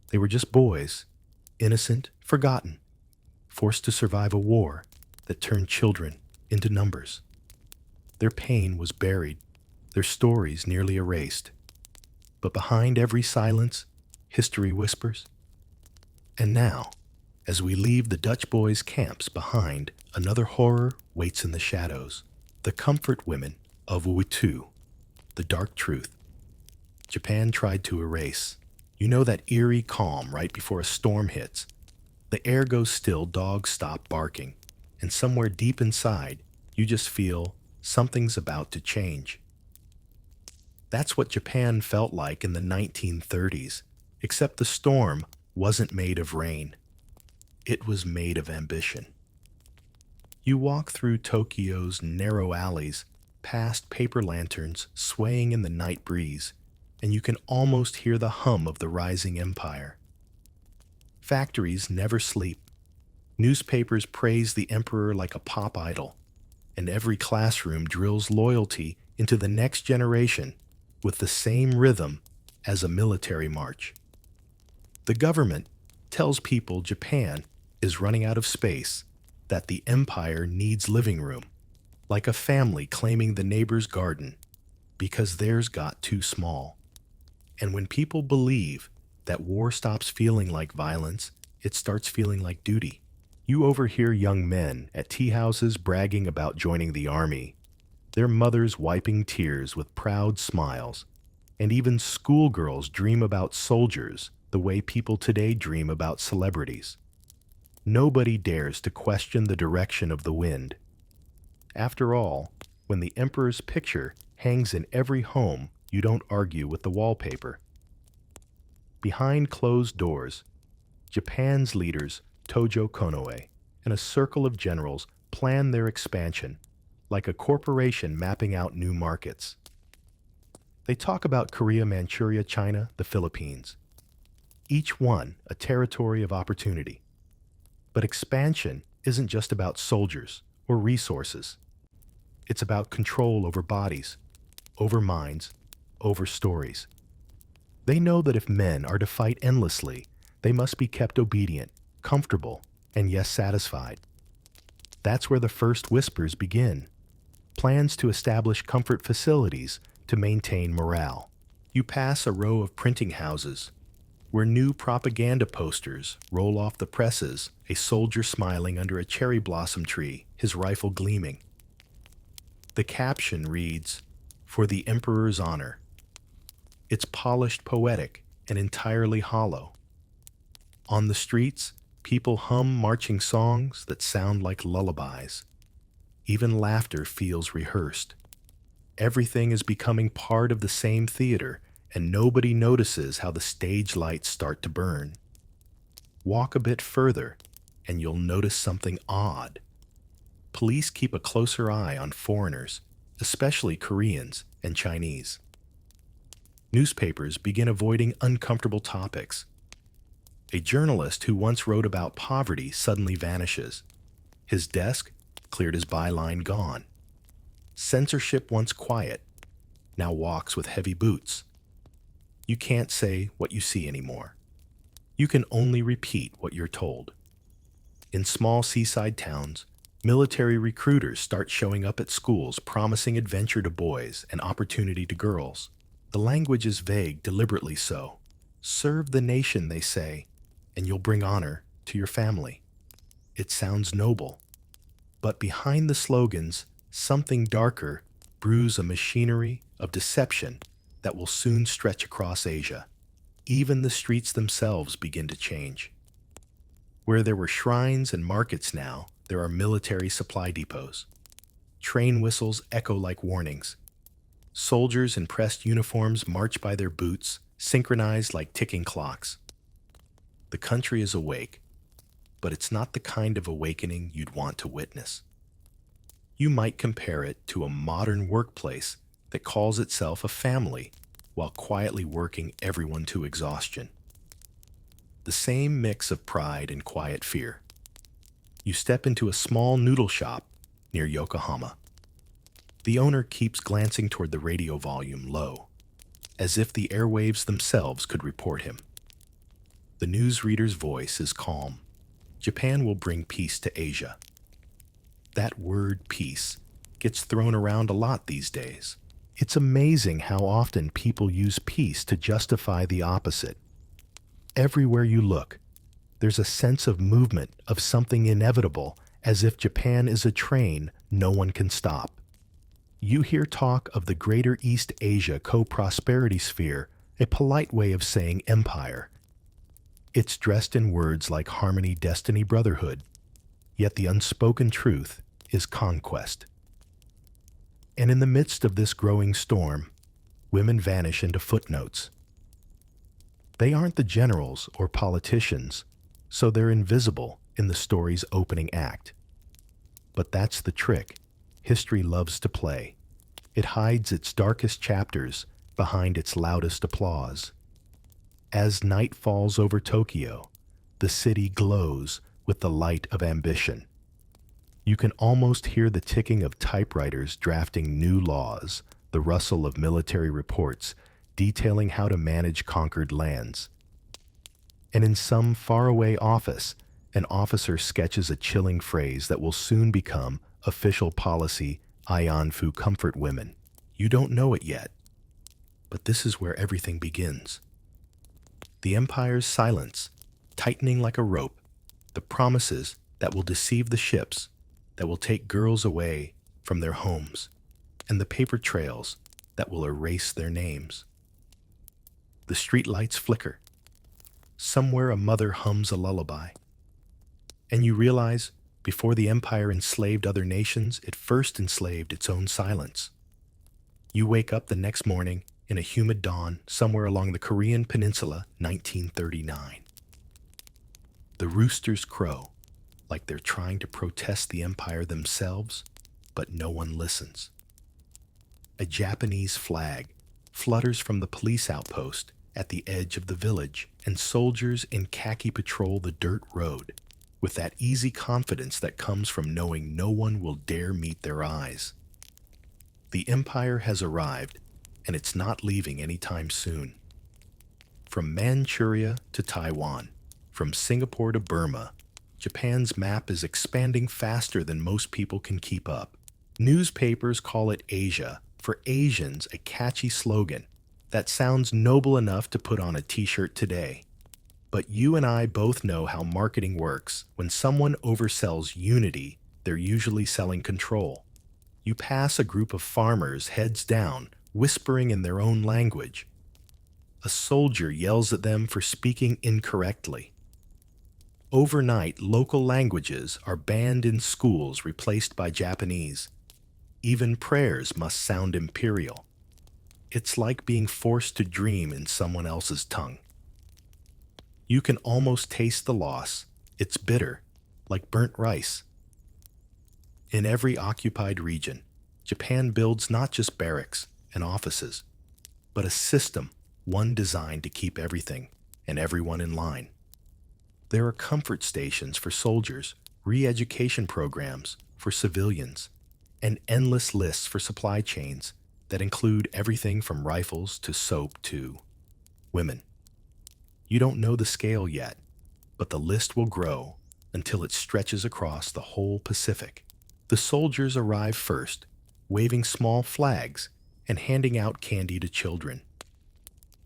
They were just boys, innocent, forgotten, forced to survive a war that turned children into numbers. Their pain was buried, their stories nearly erased. But behind every silence, history whispers. And now, as we leave the Dutch boys' camps behind, another horror waits in the shadows. The comfort women of WWII, the dark truth. Japan tried to erase. You know that eerie calm right before a storm hits. The air goes still, dogs stop barking, and somewhere deep inside, you just feel something's about to change. That's what Japan felt like in the 1930s, except the storm wasn't made of rain. It was made of ambition. You walk through Tokyo's narrow alleys, past paper lanterns swaying in the night breeze, and you can almost hear the hum of the rising empire. Factories never sleep. Newspapers praise the emperor like a pop idol, and every classroom drills loyalty into the next generation with the same rhythm as a military march. The government tells people Japan is running out of space, that the empire needs living room, like a family claiming the neighbor's garden because theirs got too small. And when people believe that war stops feeling like violence, it starts feeling like duty. You overhear young men at tea houses bragging about joining the army, their mothers wiping tears with proud smiles, and even schoolgirls dream about soldiers the way people today dream about celebrities. Nobody dares to question the direction of the wind. After all, when the emperor's picture hangs in every home, you don't argue with the wallpaper. Behind closed doors, Japan's leaders, Tojo Konoe, and a circle of generals plan their expansion, like a corporation mapping out new markets. They talk about Korea, Manchuria, China, the Philippines. Each one a territory of opportunity. But expansion isn't just about soldiers or resources. It's about control over bodies, over minds, over stories. They know that if men are to fight endlessly, they must be kept obedient, comfortable, and yes, satisfied. That's where the first whispers begin. Plans to establish comfort facilities to maintain morale. You pass a row of printing houses where new propaganda posters roll off the presses, a soldier smiling under a cherry blossom tree, his rifle gleaming. The caption reads, "For the Emperor's honor." It's polished, poetic, and entirely hollow. On the streets, people hum marching songs that sound like lullabies. Even laughter feels rehearsed. Everything is becoming part of the same theater, and nobody notices how the stage lights start to burn. Walk a bit further, and you'll notice something odd. Police keep a closer eye on foreigners, especially Koreans and Chinese. Newspapers begin avoiding uncomfortable topics. A journalist who once wrote about poverty suddenly vanishes. His desk, cleared as byline, gone. Censorship once quiet, now walks with heavy boots. You can't say what you see anymore. You can only repeat what you're told. In small seaside towns, military recruiters start showing up at schools promising adventure to boys and opportunity to girls. The language is vague, deliberately so. Serve the nation, they say, and you'll bring honor to your family. It sounds noble, but behind the slogans, something darker brews a machinery of deception that will soon stretch across Asia. Even the streets themselves begin to change. Where there were shrines and markets now, there are military supply depots. Train whistles echo like warnings. Soldiers in pressed uniforms march by their boots, synchronized like ticking clocks. The country is awake, but it's not the kind of awakening you'd want to witness. You might compare it to a modern workplace that calls itself a family while quietly working everyone to exhaustion. The same mix of pride and quiet fear. You step into a small noodle shop near Yokohama. The owner keeps glancing toward the radio volume low, as if the airwaves themselves could report him. The newsreader's voice is calm. Japan will bring peace to Asia. That word peace gets thrown around a lot these days. It's amazing how often people use peace to justify the opposite. Everywhere you look, there's a sense of movement, of something inevitable, as if Japan is a train no one can stop. You hear talk of the Greater East Asia co-prosperity sphere, a polite way of saying empire. It's dressed in words like harmony, destiny, brotherhood, yet the unspoken truth is conquest. And in the midst of this growing storm, women vanish into footnotes. They aren't the generals or politicians, so they're invisible in the story's opening act. But that's the trick history loves to play. It hides its darkest chapters behind its loudest applause. As night falls over Tokyo, the city glows with the light of ambition. You can almost hear the ticking of typewriters drafting new laws, the rustle of military reports detailing how to manage conquered lands. And in some faraway office, an officer sketches a chilling phrase that will soon become official policy, Ianfu comfort women. You don't know it yet, but this is where everything begins. The empire's silence, tightening like a rope, the promises that will deceive the ships, that will take girls away from their homes, and the paper trails that will erase their names. The streetlights flicker. Somewhere a mother hums a lullaby. And you realize, before the empire enslaved other nations, it first enslaved its own silence. You wake up the next morning in a humid dawn somewhere along the Korean peninsula, 1939. The roosters crow, like they're trying to protest the empire themselves, but no one listens. A Japanese flag flutters from the police outpost at the edge of the village, and soldiers in khaki patrol the dirt road with that easy confidence that comes from knowing no one will dare meet their eyes. The empire has arrived, and it's not leaving anytime soon. From Manchuria to Taiwan, from Singapore to Burma, Japan's map is expanding faster than most people can keep up. Newspapers call it Asia, for Asians, a catchy slogan that sounds noble enough to put on a t-shirt today. But you and I both know how marketing works. When someone oversells unity, they're usually selling control. You pass a group of farmers heads down, whispering in their own language. A soldier yells at them for speaking incorrectly. Overnight, local languages are banned in schools, replaced by Japanese. Even prayers must sound imperial. It's like being forced to dream in someone else's tongue. You can almost taste the loss. It's bitter, like burnt rice. In every occupied region, Japan builds not just barracks and offices, but a system, one designed to keep everything and everyone in line. There are comfort stations for soldiers, re-education programs for civilians, and endless lists for supply chains that include everything from rifles to soap to women. You don't know the scale yet, but the list will grow until it stretches across the whole Pacific. The soldiers arrive first, waving small flags and handing out candy to children.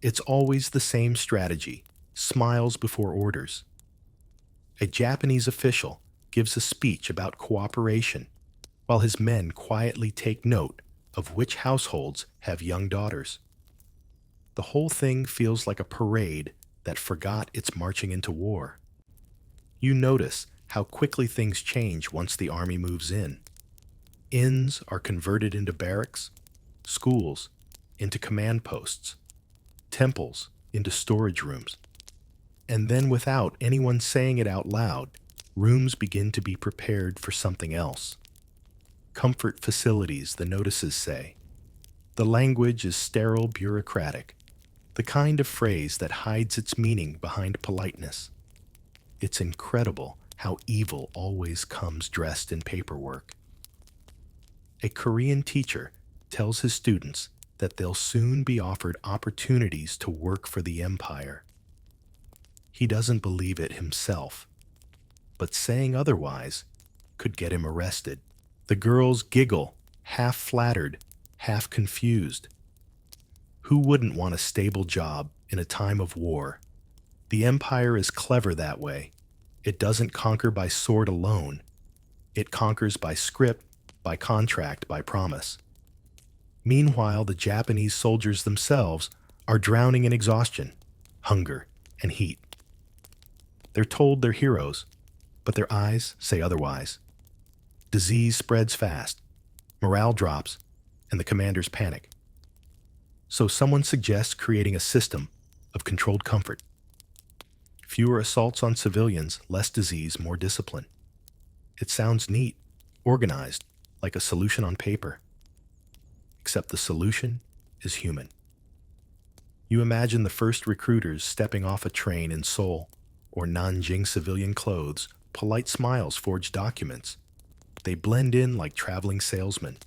It's always the same strategy: smiles before orders. A Japanese official gives a speech about cooperation, while his men quietly take note of which households have young daughters. The whole thing feels like a parade that forgot it's marching into war. You notice how quickly things change once the army moves in. Inns are converted into barracks, schools into command posts, temples into storage rooms. And then, without anyone saying it out loud, rooms begin to be prepared for something else. Comfort facilities, the notices say. The language is sterile, bureaucratic, the kind of phrase that hides its meaning behind politeness. It's incredible how evil always comes dressed in paperwork. A Korean teacher tells his students that they'll soon be offered opportunities to work for the empire. He doesn't believe it himself, but saying otherwise could get him arrested. The girls giggle, half flattered, half confused. Who wouldn't want a stable job in a time of war? The empire is clever that way. It doesn't conquer by sword alone. It conquers by script, by contract, by promise. Meanwhile, the Japanese soldiers themselves are drowning in exhaustion, hunger, and heat. They're told they're heroes, but their eyes say otherwise. Disease spreads fast, morale drops, and the commanders panic. So someone suggests creating a system of controlled comfort. Fewer assaults on civilians, less disease, more discipline. It sounds neat, organized, like a solution on paper. Except the solution is human. You imagine the first recruiters stepping off a train in Seoul or Nanjing, civilian clothes, polite smiles forge documents. They blend in like traveling salesmen.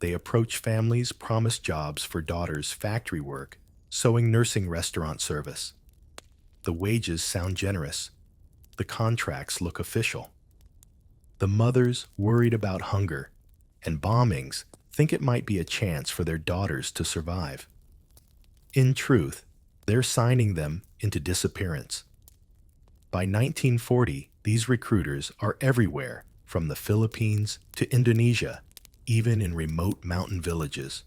They approach families, promise jobs for daughters, factory work, sewing, nursing, restaurant service. The wages sound generous. The contracts look official. The mothers, worried about hunger and bombings, think it might be a chance for their daughters to survive. In truth, they're signing them into disappearance. By 1940, these recruiters are everywhere, from the Philippines to Indonesia, even in remote mountain villages.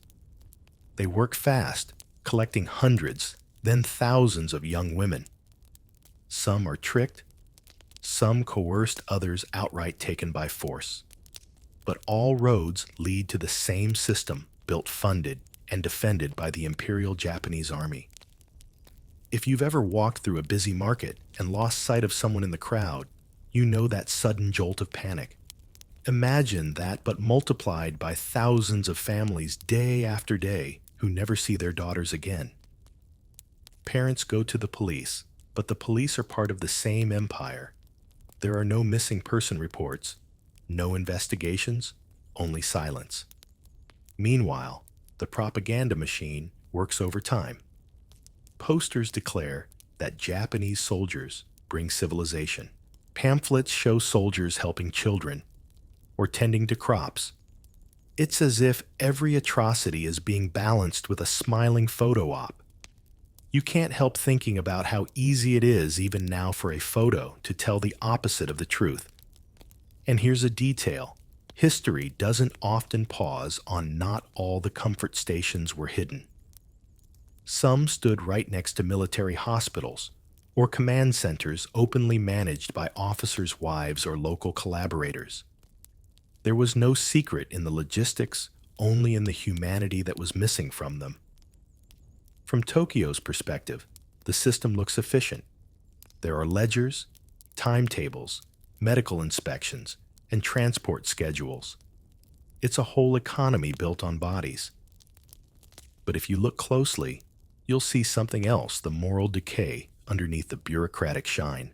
They work fast, collecting hundreds, then thousands of young women. Some are tricked, some coerced, others outright taken by force. But all roads lead to the same system, built, funded, and defended by the Imperial Japanese Army. If you've ever walked through a busy market and lost sight of someone in the crowd, you know that sudden jolt of panic. Imagine that, but multiplied by thousands of families day after day who never see their daughters again. Parents go to the police, but the police are part of the same empire. There are no missing person reports, no investigations, only silence. Meanwhile, the propaganda machine works overtime. Posters declare that Japanese soldiers bring civilization. Pamphlets show soldiers helping children or tending to crops. It's as if every atrocity is being balanced with a smiling photo op. You can't help thinking about how easy it is even now for a photo to tell the opposite of the truth. And here's a detail. History doesn't often pause on not all the comfort stations were hidden. Some stood right next to military hospitals or command centers openly managed by officers' wives or local collaborators. There was no secret in the logistics, only in the humanity that was missing from them. From Tokyo's perspective, the system looks efficient. There are ledgers, timetables, medical inspections, and transport schedules. It's a whole economy built on bodies. But if you look closely, you'll see something else: the moral decay underneath the bureaucratic shine.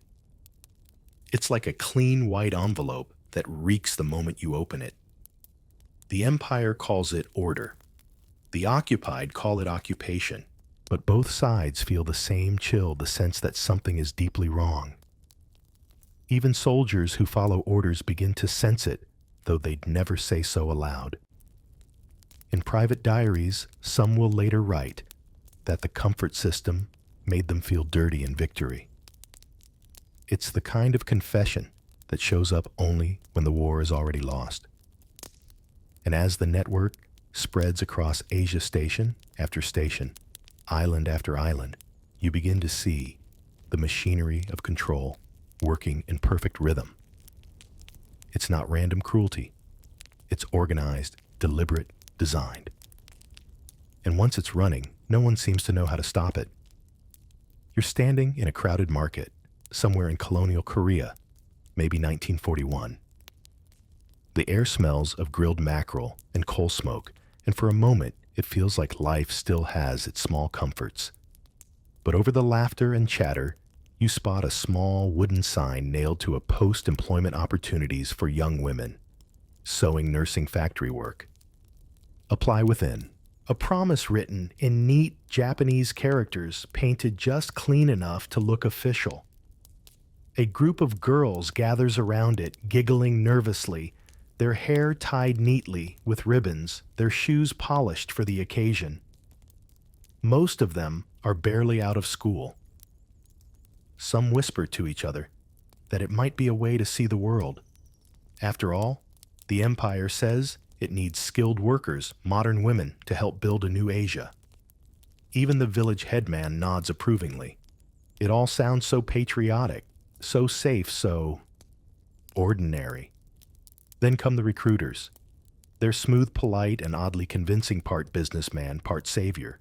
It's like a clean white envelope that reeks the moment you open it. The empire calls it order, The occupied call it occupation, but both sides feel the same chill, the sense that something is deeply wrong. Even soldiers who follow orders begin to sense it, though they'd never say so aloud. In private diaries, some will later write that the comfort system made them feel dirty in victory. It's the kind of confession that shows up only when the war is already lost. And as the network spreads across Asia station after station, island after island, you begin to see the machinery of control working in perfect rhythm. It's not random cruelty. It's organized, deliberate, designed. And once it's running, no one seems to know how to stop it. You're standing in a crowded market, somewhere in colonial Korea, maybe 1941. The air smells of grilled mackerel and coal smoke, and for a moment it feels like life still has its small comforts. But over the laughter and chatter, you spot a small wooden sign nailed to a post-employment opportunities for young women, sewing, nursing, factory work. Apply within. A promise written in neat Japanese characters painted just clean enough to look official. A group of girls gathers around it, giggling nervously, their hair tied neatly with ribbons, their shoes polished for the occasion. Most of them are barely out of school. Some whisper to each other that it might be a way to see the world. After all, the empire says it needs skilled workers, modern women, to help build a new Asia. Even the village headman nods approvingly. It all sounds so patriotic, so safe, so ordinary. Then come the recruiters. They're smooth, polite, and oddly convincing, part businessman, part savior.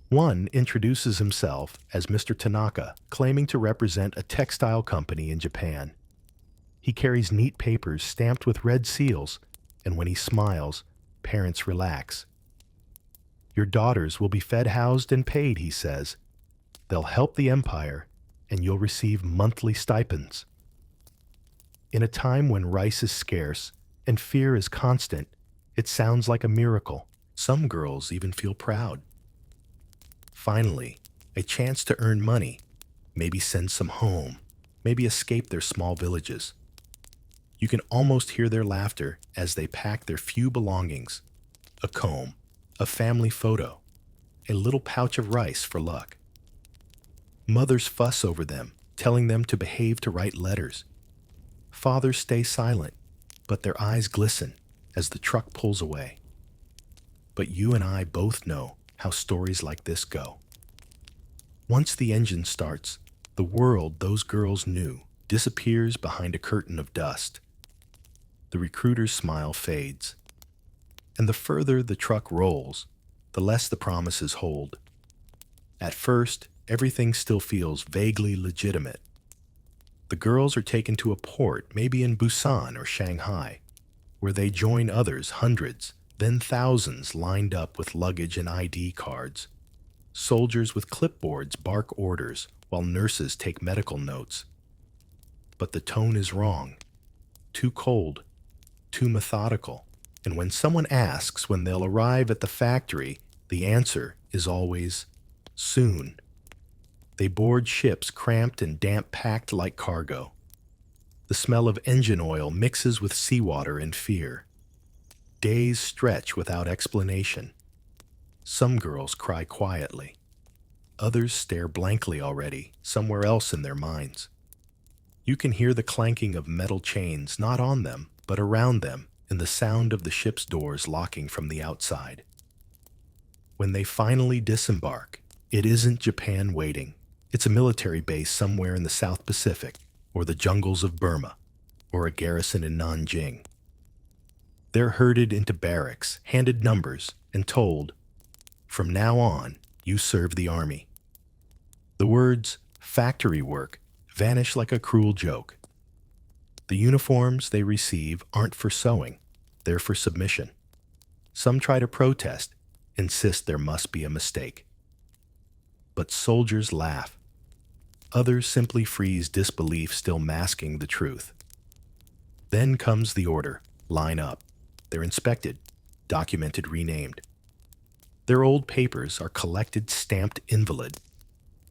One introduces himself as Mr. Tanaka, claiming to represent a textile company in Japan. He carries neat papers stamped with red seals, and when he smiles, parents relax. Your daughters will be fed, housed, and paid, he says. They'll help the empire, and you'll receive monthly stipends. In a time when rice is scarce and fear is constant, it sounds like a miracle. Some girls even feel proud. Finally, a chance to earn money, maybe send some home, maybe escape their small villages. You can almost hear their laughter as they pack their few belongings: a comb, a family photo, a little pouch of rice for luck. Mothers fuss over them, telling them to behave, to write letters. Fathers stay silent, but their eyes glisten as the truck pulls away. But you and I both know how stories like this go. Once the engine starts, the world those girls knew disappears behind a curtain of dust. The recruiter's smile fades, and the further the truck rolls, the less the promises hold. At first, everything still feels vaguely legitimate. The girls are taken to a port, maybe in Busan or Shanghai, where they join others, hundreds, then thousands lined up with luggage and ID cards. Soldiers with clipboards bark orders while nurses take medical notes. But the tone is wrong. Too cold, too methodical. And when someone asks when they'll arrive at the factory, the answer is always soon. They board ships cramped and damp-packed like cargo. The smell of engine oil mixes with seawater and fear. Days stretch without explanation. Some girls cry quietly. Others stare blankly already, somewhere else in their minds. You can hear the clanking of metal chains, not on them, but around them, and the sound of the ship's doors locking from the outside. When they finally disembark, it isn't Japan waiting. It's a military base somewhere in the South Pacific, or the jungles of Burma, or a garrison in Nanjing. They're herded into barracks, handed numbers, and told, "From now on, you serve the army." The words "factory work" vanish like a cruel joke. The uniforms they receive aren't for sewing, they're for submission. Some try to protest, insist there must be a mistake. But soldiers laugh. Others simply freeze disbelief, still masking the truth. Then comes the order: line up. They're inspected, documented, renamed. Their old papers are collected stamped invalid.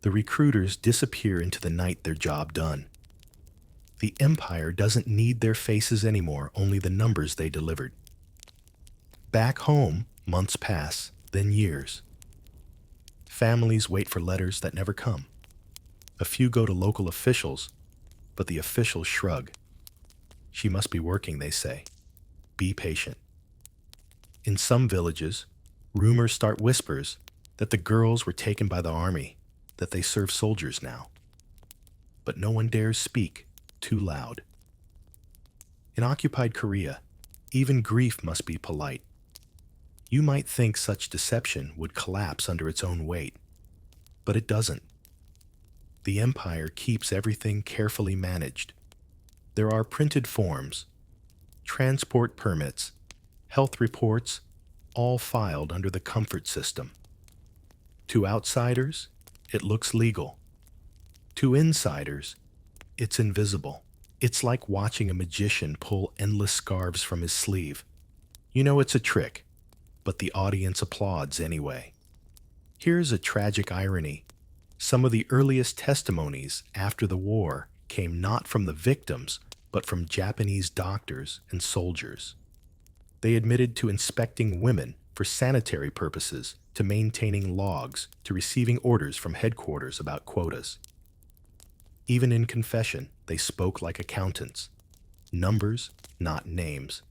The recruiters disappear into the night their job done. The Empire doesn't need their faces anymore, only the numbers they delivered. Back home, months pass, then years. Families wait for letters that never come. A few go to local officials, but the officials shrug. She must be working, they say. Be patient. In some villages, rumors start whispers that the girls were taken by the army, that they serve soldiers now. But no one dares speak too loud. In occupied Korea, even grief must be polite. You might think such deception would collapse under its own weight, but it doesn't. The Empire keeps everything carefully managed. There are printed forms, transport permits, health reports, all filed under the comfort system. To outsiders, it looks legal. To insiders, it's invisible. It's like watching a magician pull endless scarves from his sleeve. You know it's a trick, but the audience applauds anyway. Here's a tragic irony. Some of the earliest testimonies after the war came not from the victims, but from Japanese doctors and soldiers. They admitted to inspecting women for sanitary purposes, to maintaining logs, to receiving orders from headquarters about quotas. Even in confession, they spoke like accountants. Numbers, not names.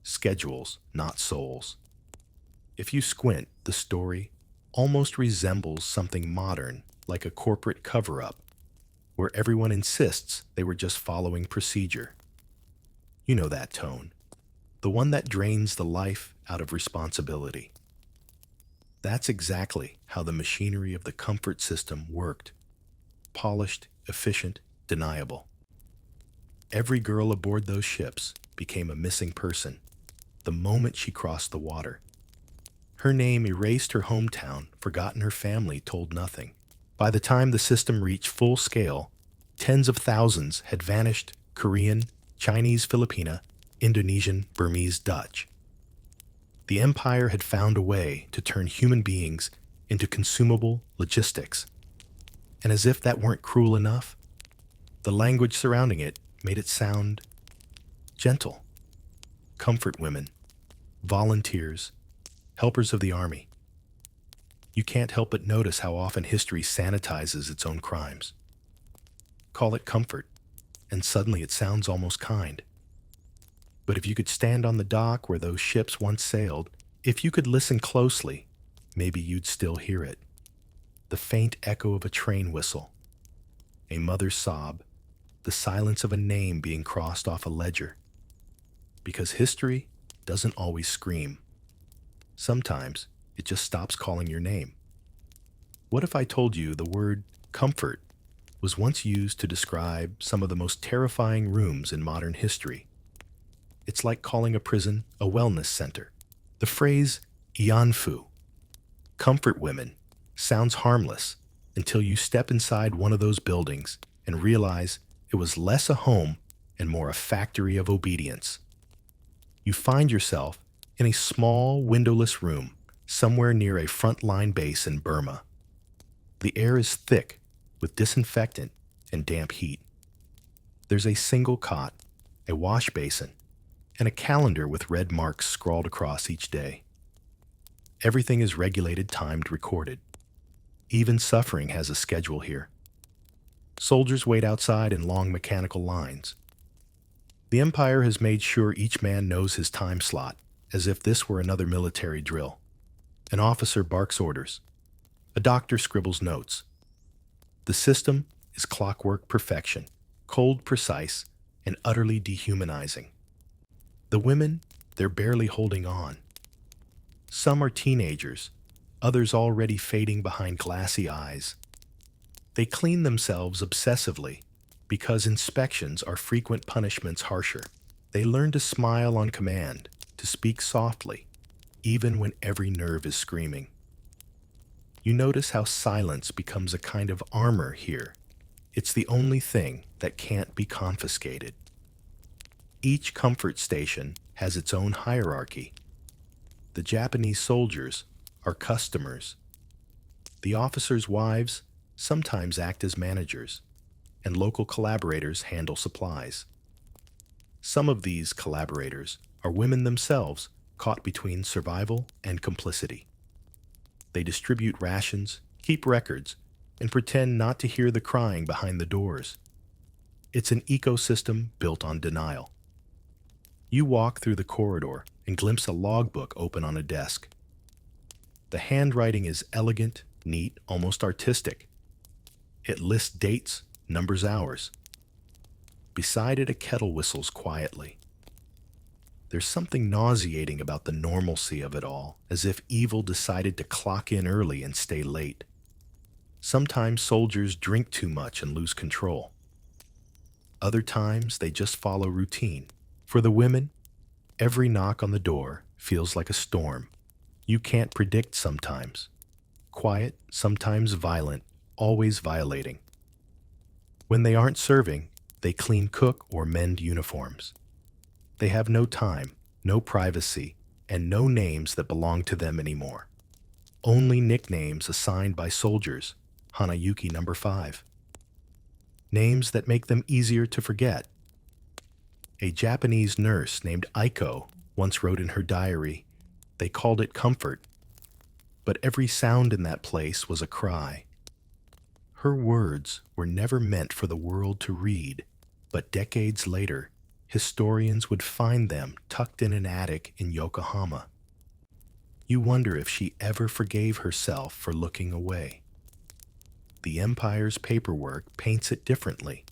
Schedules, not souls. If you squint, the story almost resembles something modern, like a corporate cover-up, where everyone insists they were just following procedure. You know that tone, the one that drains the life out of responsibility. That's exactly how the machinery of the comfort system worked. Polished, efficient, deniable. Every girl aboard those ships became a missing person the moment she crossed the water. Her name erased her hometown, forgotten her family, told nothing. By the time the system reached full scale, tens of thousands had vanished: Korean, Chinese, Filipina, Indonesian, Burmese, Dutch. The Empire had found a way to turn human beings into consumable logistics. And as if that weren't cruel enough, the language surrounding it made it sound gentle. Comfort women, volunteers, helpers of the army. You can't help but notice how often history sanitizes its own crimes. Call it comfort, and suddenly it sounds almost kind. But if you could stand on the dock where those ships once sailed, if you could listen closely, maybe you'd still hear it. The faint echo of a train whistle, a mother's sob, the silence of a name being crossed off a ledger. Because history doesn't always scream. Sometimes it just stops calling your name. What if I told you the word comfort was once used to describe some of the most terrifying rooms in modern history? It's like calling a prison a wellness center. The phrase Ianfu, comfort women, sounds harmless until you step inside one of those buildings and realize it was less a home and more a factory of obedience. You find yourself in a small, windowless room somewhere near a frontline base in Burma. The air is thick with disinfectant and damp heat. There's a single cot, a wash basin, and a calendar with red marks scrawled across each day. Everything is regulated, timed, recorded. Even suffering has a schedule here. Soldiers wait outside in long mechanical lines. The Empire has made sure each man knows his time slot, as if this were another military drill. An officer barks orders. A doctor scribbles notes. The system is clockwork perfection, cold, precise, and utterly dehumanizing. The women, they're barely holding on. Some are teenagers, others already fading behind glassy eyes. They clean themselves obsessively because inspections are frequent punishments harsher. They learn to smile on command, to speak softly, even when every nerve is screaming. You notice how silence becomes a kind of armor here. It's the only thing that can't be confiscated. Each comfort station has its own hierarchy. The Japanese soldiers are customers. The officers' wives sometimes act as managers, and local collaborators handle supplies. Some of these collaborators are women themselves caught between survival and complicity. They distribute rations, keep records, and pretend not to hear the crying behind the doors. It's an ecosystem built on denial. You walk through the corridor and glimpse a logbook open on a desk. The handwriting is elegant, neat, almost artistic. It lists dates, numbers hours. Beside it, a kettle whistles quietly. There's something nauseating about the normalcy of it all, as if evil decided to clock in early and stay late. Sometimes soldiers drink too much and lose control. Other times, they just follow routine. For the women, every knock on the door feels like a storm. You can't predict sometimes. Quiet, sometimes violent, always violating. When they aren't serving, they clean, cook, or mend uniforms. They have no time, no privacy, and no names that belong to them anymore. Only nicknames assigned by soldiers, Hanayuki number 5. Names that make them easier to forget. A Japanese nurse named Aiko once wrote in her diary, they called it comfort, but every sound in that place was a cry. Her words were never meant for the world to read, but decades later, historians would find them tucked in an attic in Yokohama. You wonder if she ever forgave herself for looking away. The Empire's paperwork paints it differently.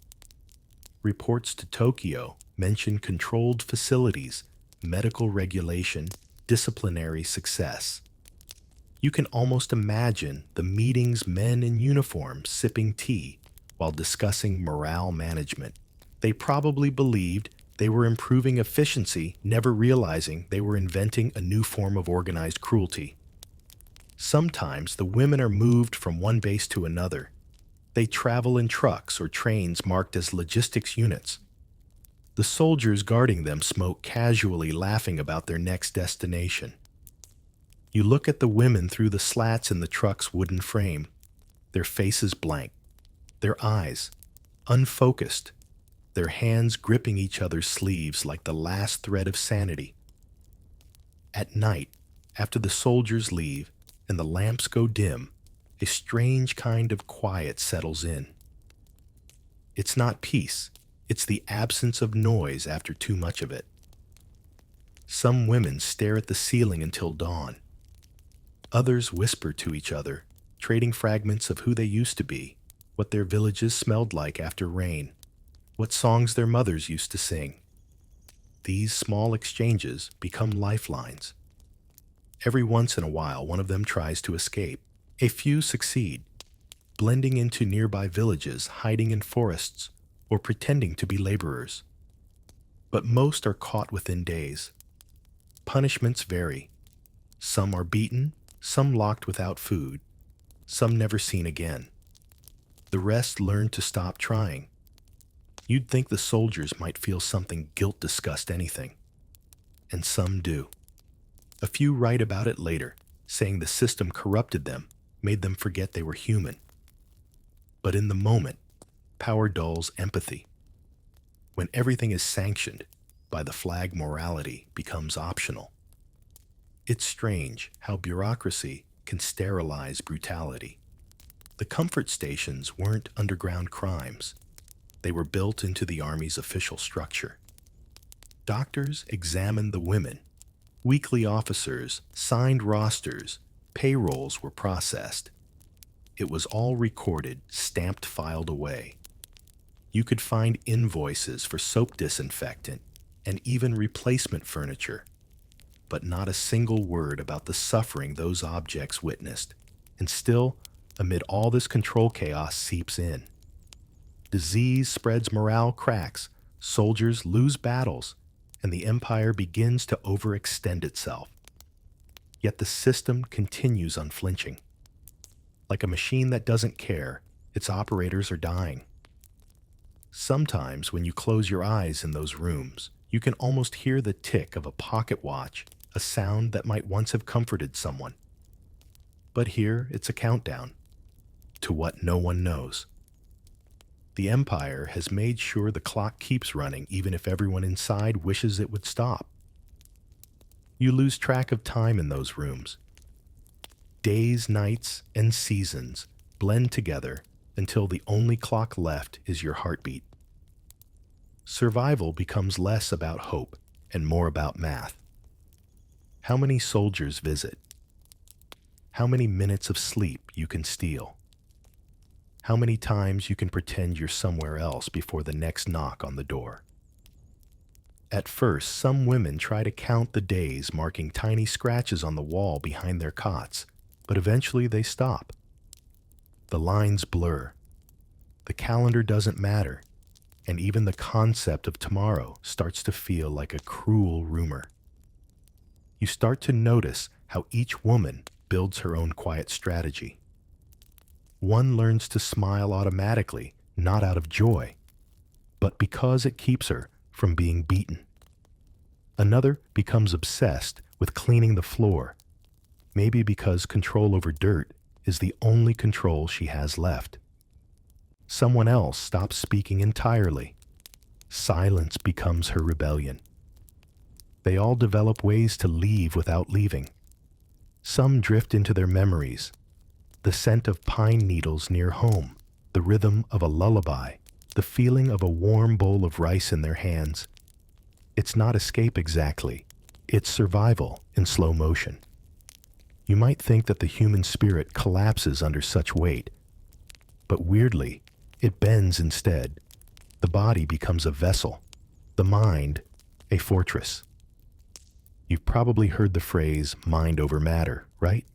Reports to Tokyo mention controlled facilities, medical regulation, disciplinary success. You can almost imagine the meetings men in uniform sipping tea while discussing morale management. They probably believed they were improving efficiency, never realizing they were inventing a new form of organized cruelty. Sometimes the women are moved from one base to another. They travel in trucks or trains marked as logistics units. The soldiers guarding them smoke casually, laughing about their next destination. You look at the women through the slats in the truck's wooden frame, their faces blank, their eyes unfocused, their hands gripping each other's sleeves like the last thread of sanity. At night, after the soldiers leave and the lamps go dim, a strange kind of quiet settles in. It's not peace, it's the absence of noise after too much of it. Some women stare at the ceiling until dawn. Others whisper to each other, trading fragments of who they used to be, what their villages smelled like after rain, what songs their mothers used to sing. These small exchanges become lifelines. Every once in a while, one of them tries to escape. A few succeed, blending into nearby villages, hiding in forests, or pretending to be laborers. But most are caught within days. Punishments vary. Some are beaten, some locked without food, some never seen again. The rest learn to stop trying. You'd think the soldiers might feel something, guilt, disgust, anything. And some do. A few write about it later, saying the system corrupted them, made them forget they were human. But in the moment, power dulls empathy. When everything is sanctioned by the flag, morality becomes optional. It's strange how bureaucracy can sterilize brutality. The comfort stations weren't underground crimes. They were built into the Army's official structure. Doctors examined the women. Weekly officers signed rosters. Payrolls were processed. It was all recorded, stamped, filed away. You could find invoices for soap disinfectant and even replacement furniture, but not a single word about the suffering those objects witnessed. And still, amid all this control, chaos seeps in. Disease spreads, morale cracks, soldiers lose battles, and the Empire begins to overextend itself. Yet the system continues unflinching. Like a machine that doesn't care, its operators are dying. Sometimes when you close your eyes in those rooms, you can almost hear the tick of a pocket watch, a sound that might once have comforted someone. But here it's a countdown to what no one knows. The Empire has made sure the clock keeps running even if everyone inside wishes it would stop. You lose track of time in those rooms. Days, nights, and seasons blend together until the only clock left is your heartbeat. Survival becomes less about hope and more about math. How many soldiers visit? How many minutes of sleep you can steal? How many times you can pretend you're somewhere else before the next knock on the door? At first, some women try to count the days, marking tiny scratches on the wall behind their cots, but eventually they stop. The lines blur. The calendar doesn't matter, and even the concept of tomorrow starts to feel like a cruel rumor. You start to notice how each woman builds her own quiet strategy. One learns to smile automatically, not out of joy, but because it keeps her from being beaten. Another becomes obsessed with cleaning the floor, maybe because control over dirt is the only control she has left. Someone else stops speaking entirely. Silence becomes her rebellion. They all develop ways to leave without leaving. Some drift into their memories. The scent of pine needles near home, the rhythm of a lullaby, the feeling of a warm bowl of rice in their hands. It's not escape exactly. It's survival in slow motion. You might think that the human spirit collapses under such weight, but weirdly, it bends instead. The body becomes a vessel, the mind a fortress. You've probably heard the phrase mind over matter, right?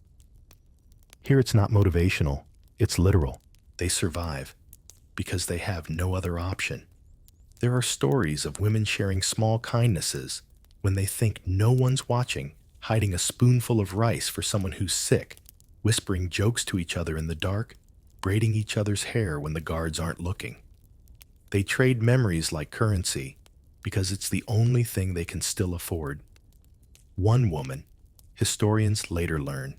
Here it's not motivational, it's literal. They survive because they have no other option. There are stories of women sharing small kindnesses when they think no one's watching, hiding a spoonful of rice for someone who's sick, whispering jokes to each other in the dark, braiding each other's hair when the guards aren't looking. They trade memories like currency because it's the only thing they can still afford. One woman, historians later learn,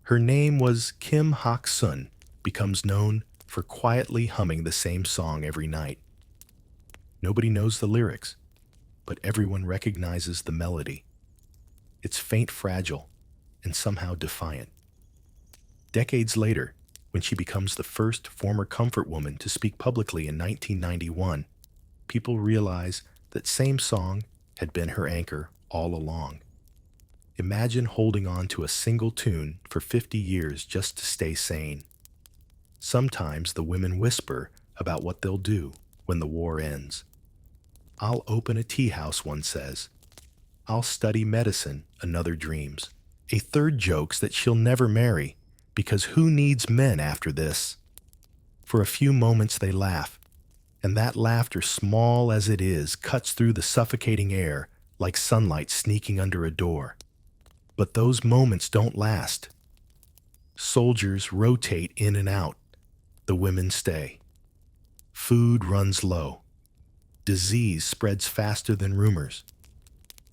her name was Kim Hak-sun, becomes known for quietly humming the same song every night. Nobody knows the lyrics, but everyone recognizes the melody. It's faint, fragile, and somehow defiant. Decades later, when she becomes the first former comfort woman to speak publicly in 1991, people realize that same song had been her anchor all along. Imagine holding on to a single tune for 50 years just to stay sane. Sometimes the women whisper about what they'll do when the war ends. I'll open a tea house, one says. I'll study medicine, another dreams. A third jokes that she'll never marry, because who needs men after this? For a few moments they laugh, and that laughter, small as it is, cuts through the suffocating air like sunlight sneaking under a door. But those moments don't last. Soldiers rotate in and out. The women stay. Food runs low. Disease spreads faster than rumors.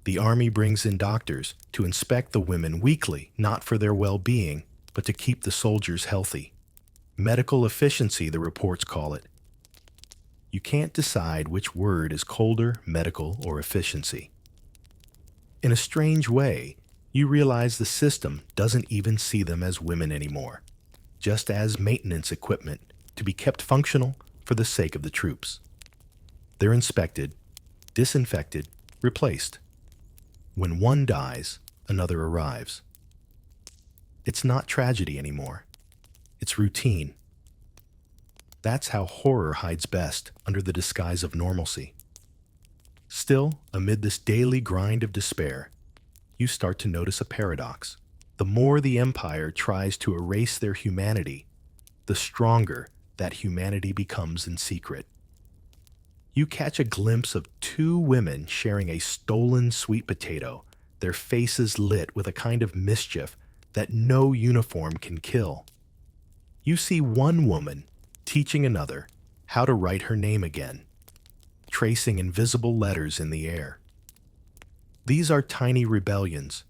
The army brings in doctors to inspect the women weekly, not for their well-being, but to keep the soldiers healthy. Medical efficiency, the reports call it. You can't decide which word is colder, medical, or efficiency. In a strange way, you realize the system doesn't even see them as women anymore, just as maintenance equipment to be kept functional for the sake of the troops. They're inspected, disinfected, replaced. When one dies, another arrives. It's not tragedy anymore. It's routine. That's how horror hides best under the disguise of normalcy. Still, amid this daily grind of despair, you start to notice a paradox. The more the Empire tries to erase their humanity, the stronger that humanity becomes in secret. You catch a glimpse of two women sharing a stolen sweet potato, their faces lit with a kind of mischief that no uniform can kill. You see one woman teaching another how to write her name again, tracing invisible letters in the air. These are tiny rebellions,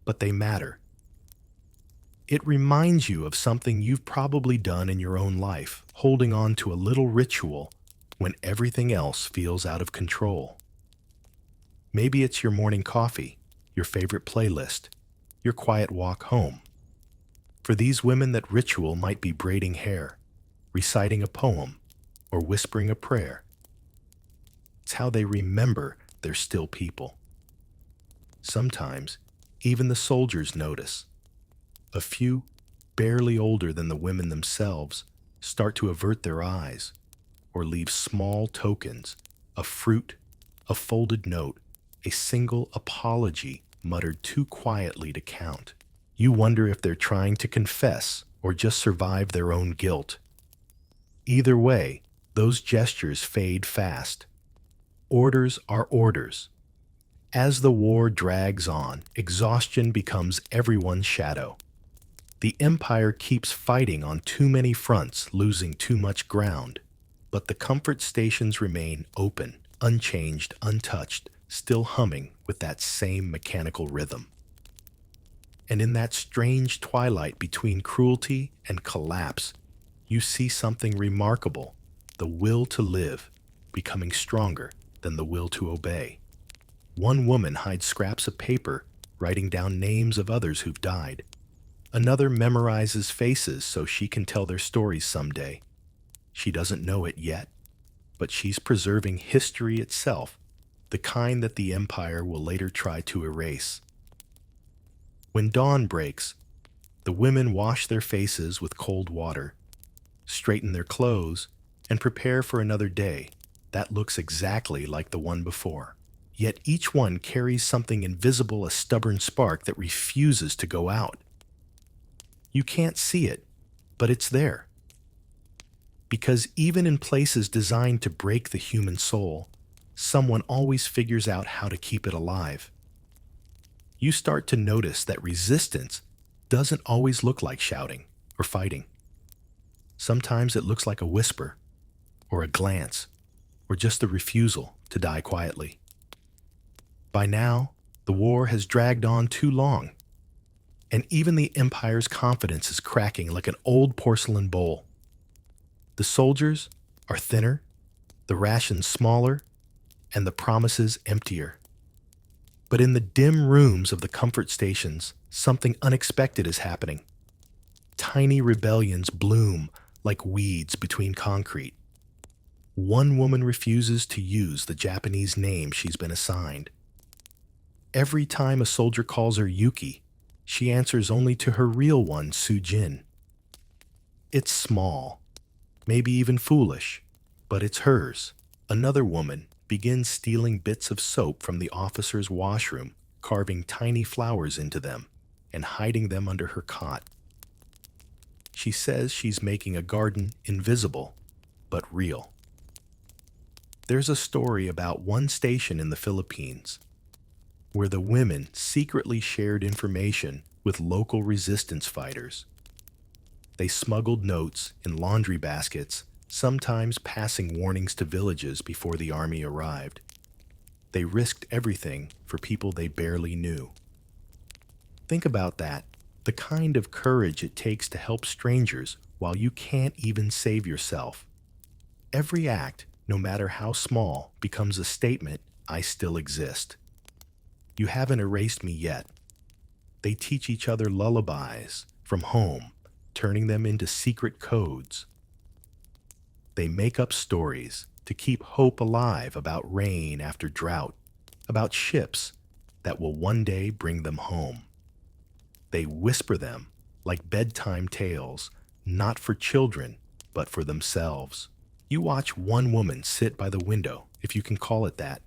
but they matter. It reminds you of something you've probably done in your own life, holding on to a little ritual when everything else feels out of control. Maybe it's your morning coffee, your favorite playlist, your quiet walk home. For these women, that ritual might be braiding hair, reciting a poem, or whispering a prayer. It's how they remember they're still people. Sometimes, even the soldiers notice. A few, barely older than the women themselves, start to avert their eyes or leave small tokens, a fruit, a folded note, a single apology muttered too quietly to count. You wonder if they're trying to confess or just survive their own guilt. Either way, those gestures fade fast. Orders are orders. As the war drags on, exhaustion becomes everyone's shadow. The Empire keeps fighting on too many fronts, losing too much ground. But the comfort stations remain open, unchanged, untouched, still humming with that same mechanical rhythm. And in that strange twilight between cruelty and collapse, you see something remarkable, the will to live becoming stronger than the will to obey. One woman hides scraps of paper, writing down names of others who've died. Another memorizes faces so she can tell their stories someday. She doesn't know it yet, but she's preserving history itself, the kind that the Empire will later try to erase. When dawn breaks, the women wash their faces with cold water, straighten their clothes, and prepare for another day that looks exactly like the one before. Yet each one carries something invisible, a stubborn spark that refuses to go out. You can't see it, but it's there. Because even in places designed to break the human soul, someone always figures out how to keep it alive. You start to notice that resistance doesn't always look like shouting or fighting. Sometimes it looks like a whisper, or a glance, or just the refusal to die quietly. By now, the war has dragged on too long, and even the Empire's confidence is cracking like an old porcelain bowl. The soldiers are thinner, the rations smaller, and the promises emptier. But in the dim rooms of the comfort stations, something unexpected is happening. Tiny rebellions bloom like weeds between concrete. One woman refuses to use the Japanese name she's been assigned. Every time a soldier calls her Yuki, she answers only to her real one, Sujin. It's small, maybe even foolish, but it's hers. Another woman begins stealing bits of soap from the officer's washroom, carving tiny flowers into them, and hiding them under her cot. She says she's making a garden invisible, but real. There's a story about one station in the Philippines where the women secretly shared information with local resistance fighters. They smuggled notes in laundry baskets, sometimes passing warnings to villages before the army arrived. They risked everything for people they barely knew. Think about that, the kind of courage it takes to help strangers while you can't even save yourself. Every act, no matter how small, becomes a statement, I still exist. You haven't erased me yet. They teach each other lullabies from home, turning them into secret codes. They make up stories to keep hope alive about rain after drought, about ships that will one day bring them home. They whisper them like bedtime tales, not for children, but for themselves. You watch one woman sit by the window, if you can call it that.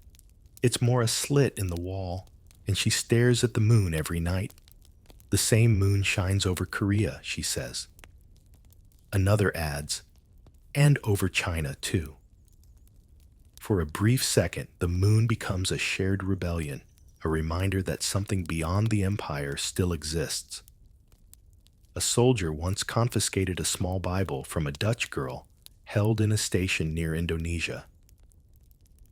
It's more a slit in the wall, and she stares at the moon every night. The same moon shines over Korea, she says. Another adds, and over China too. For a brief second, the moon becomes a shared rebellion, a reminder that something beyond the empire still exists. A soldier once confiscated a small Bible from a Dutch girl held in a station near Indonesia.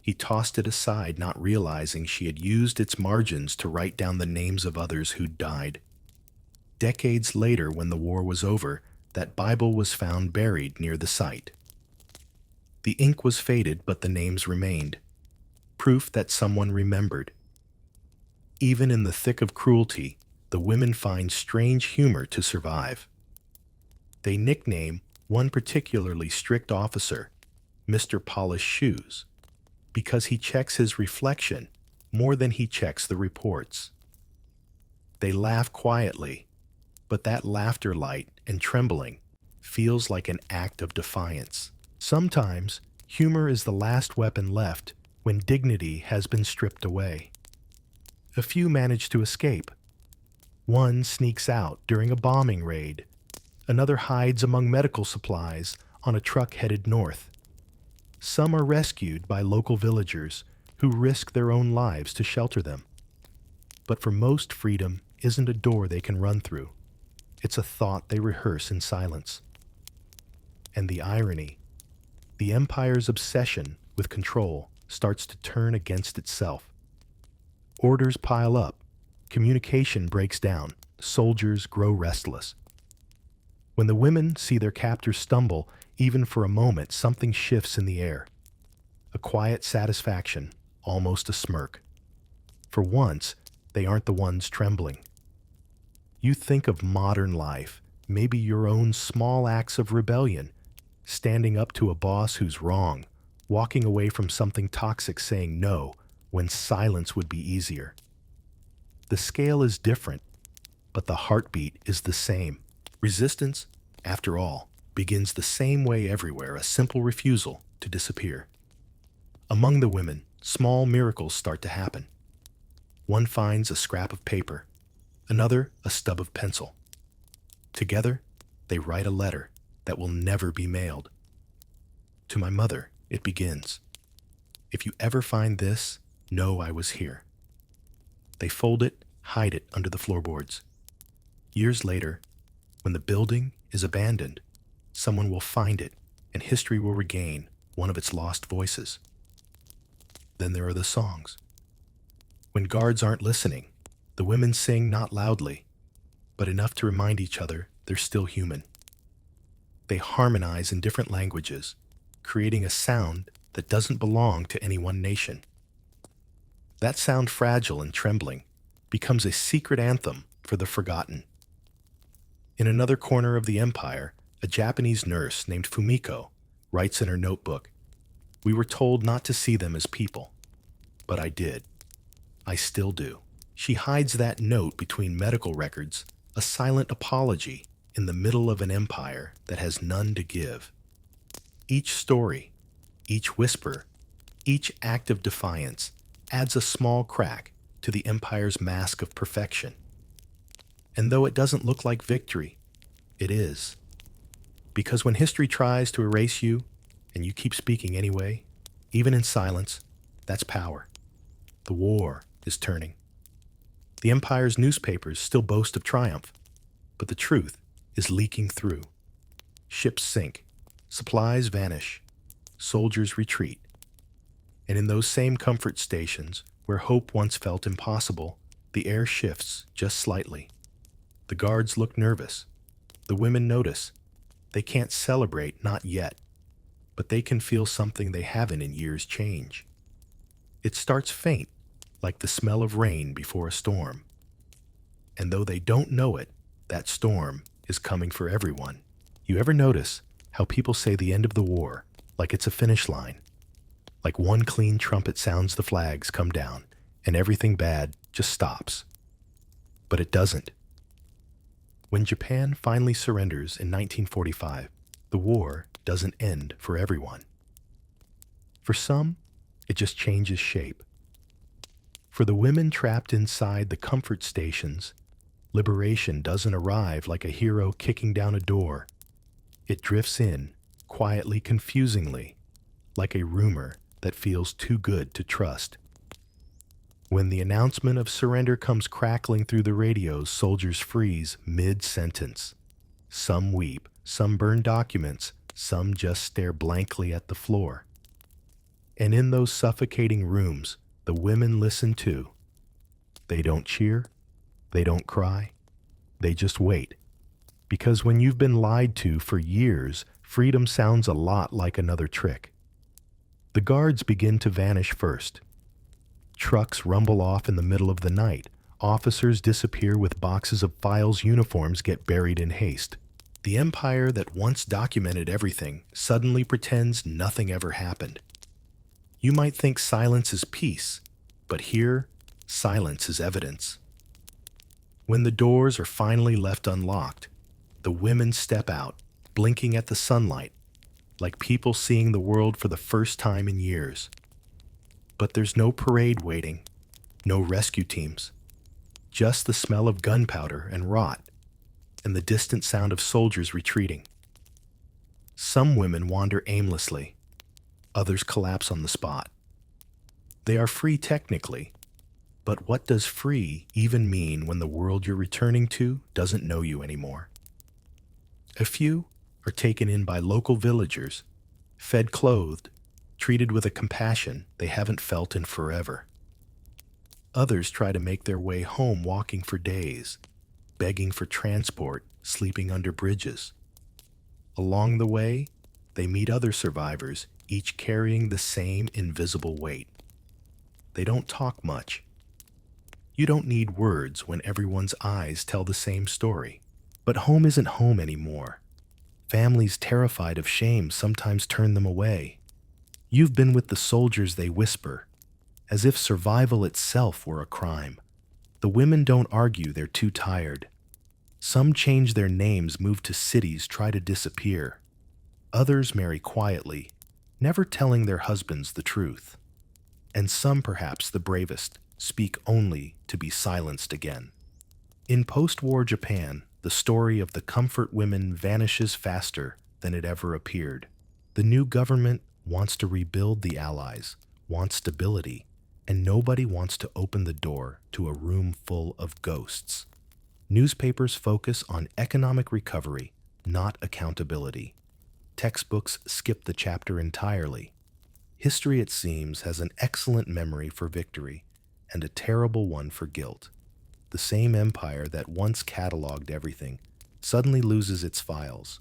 He tossed it aside, not realizing she had used its margins to write down the names of others who'd died. Decades later, when the war was over, that Bible was found buried near the site. The ink was faded, but the names remained, proof that someone remembered. Even in the thick of cruelty, the women find strange humor to survive. They nickname one particularly strict officer Mr. Polished Shoes, because he checks his reflection more than he checks the reports. They laugh quietly, but that laughter, light and trembling, feels like an act of defiance. Sometimes, humor is the last weapon left when dignity has been stripped away. A few manage to escape. One sneaks out during a bombing raid. Another hides among medical supplies on a truck headed north. Some are rescued by local villagers who risk their own lives to shelter them. But for most, freedom isn't a door they can run through. It's a thought they rehearse in silence. And the irony, the empire's obsession with control starts to turn against itself. Orders pile up, communication breaks down, soldiers grow restless. When the women see their captors stumble, even for a moment, something shifts in the air. A quiet satisfaction, almost a smirk. For once, they aren't the ones trembling. You think of modern life, maybe your own small acts of rebellion, standing up to a boss who's wrong, walking away from something toxic, saying no when silence would be easier. The scale is different, but the heartbeat is the same. Resistance, after all, begins the same way everywhere, a simple refusal to disappear. Among the women, small miracles start to happen. One finds a scrap of paper, another a stub of pencil. Together, they write a letter that will never be mailed. To my mother, it begins. If you ever find this, know I was here. They fold it, hide it under the floorboards. Years later, when the building is abandoned, someone will find it and history will regain one of its lost voices. Then there are the songs. When guards aren't listening, the women sing not loudly, but enough to remind each other they're still human. They harmonize in different languages, creating a sound that doesn't belong to any one nation. That sound, fragile and trembling, becomes a secret anthem for the forgotten. In another corner of the empire, a Japanese nurse named Fumiko writes in her notebook, "We were told not to see them as people, but I did. I still do." She hides that note between medical records, a silent apology in the middle of an empire that has none to give. Each story, each whisper, each act of defiance adds a small crack to the empire's mask of perfection. And though it doesn't look like victory, it is. Because when history tries to erase you, and you keep speaking anyway, even in silence, that's power. The war is turning. The empire's newspapers still boast of triumph, but the truth is leaking through. Ships sink, supplies vanish, soldiers retreat. And in those same comfort stations, where hope once felt impossible, the air shifts just slightly. The guards look nervous. The women notice. They can't celebrate, not yet, but they can feel something they haven't in years change. It starts faint, like the smell of rain before a storm. And though they don't know it, that storm is coming for everyone. You ever notice how people say the end of the war like it's a finish line? Like one clean trumpet sounds the flags come down, and everything bad just stops. But it doesn't. When Japan finally surrenders in 1945, the war doesn't end for everyone. For some, it just changes shape. For the women trapped inside the comfort stations, liberation doesn't arrive like a hero kicking down a door. It drifts in, quietly, confusingly, like a rumor that feels too good to trust. When the announcement of surrender comes crackling through the radios, soldiers freeze mid-sentence. Some weep, some burn documents, some just stare blankly at the floor. And in those suffocating rooms, the women listen too. They don't cheer, they don't cry, They just wait. Because when you've been lied to for years, freedom sounds a lot like another trick. The guards begin to vanish first. Trucks rumble off in the middle of the night. Officers disappear with boxes of files. Uniforms get buried in haste. The empire that once documented everything suddenly pretends nothing ever happened. You might think silence is peace, but here, silence is evidence. When the doors are finally left unlocked, the women step out, blinking at the sunlight, like people seeing the world for the first time in years. But there's no parade waiting, no rescue teams, just the smell of gunpowder and rot, and the distant sound of soldiers retreating. Some women wander aimlessly, others collapse on the spot. They are free technically, but what does free even mean when the world you're returning to doesn't know you anymore? A few are taken in by local villagers, fed, clothed, treated with a compassion they haven't felt in forever. Others try to make their way home walking for days, begging for transport, sleeping under bridges. Along the way, they meet other survivors, each carrying the same invisible weight. They don't talk much. You don't need words when everyone's eyes tell the same story. But home isn't home anymore. Families terrified of shame sometimes turn them away. You've been with the soldiers, they whisper, as if survival itself were a crime. The women don't argue, they're too tired. Some change their names, move to cities, try to disappear. Others marry quietly, never telling their husbands the truth. And some, perhaps the bravest, speak only to be silenced again. In post-war Japan, the story of the comfort women vanishes faster than it ever appeared. The new government wants to rebuild the Allies, wants stability, and nobody wants to open the door to a room full of ghosts. Newspapers focus on economic recovery, not accountability. Textbooks skip the chapter entirely. History, it seems, has an excellent memory for victory and a terrible one for guilt. The same empire that once cataloged everything suddenly loses its files.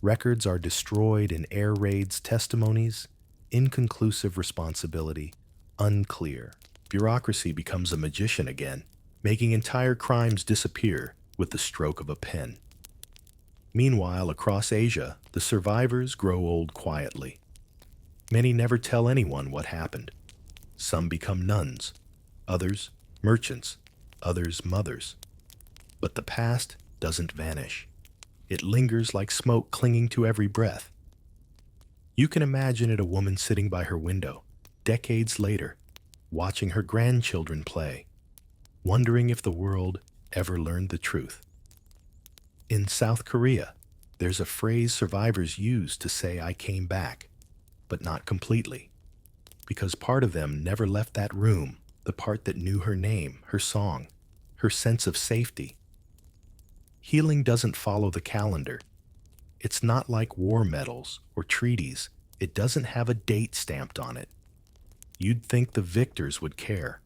Records are destroyed in air raids, testimonies, inconclusive responsibility, unclear. Bureaucracy becomes a magician again, making entire crimes disappear with the stroke of a pen. Meanwhile, across Asia, the survivors grow old quietly. Many never tell anyone what happened. Some become nuns, others merchants, others mothers. But the past doesn't vanish. It lingers like smoke clinging to every breath. You can imagine it, a woman sitting by her window, decades later, watching her grandchildren play, wondering if the world ever learned the truth. In South Korea, there's a phrase survivors use to say, "I came back," but not completely, because part of them never left that room, the part that knew her name, her song, her sense of safety. Healing doesn't follow the calendar. It's not like war medals or treaties. It doesn't have a date stamped on it. You'd think the victors would care.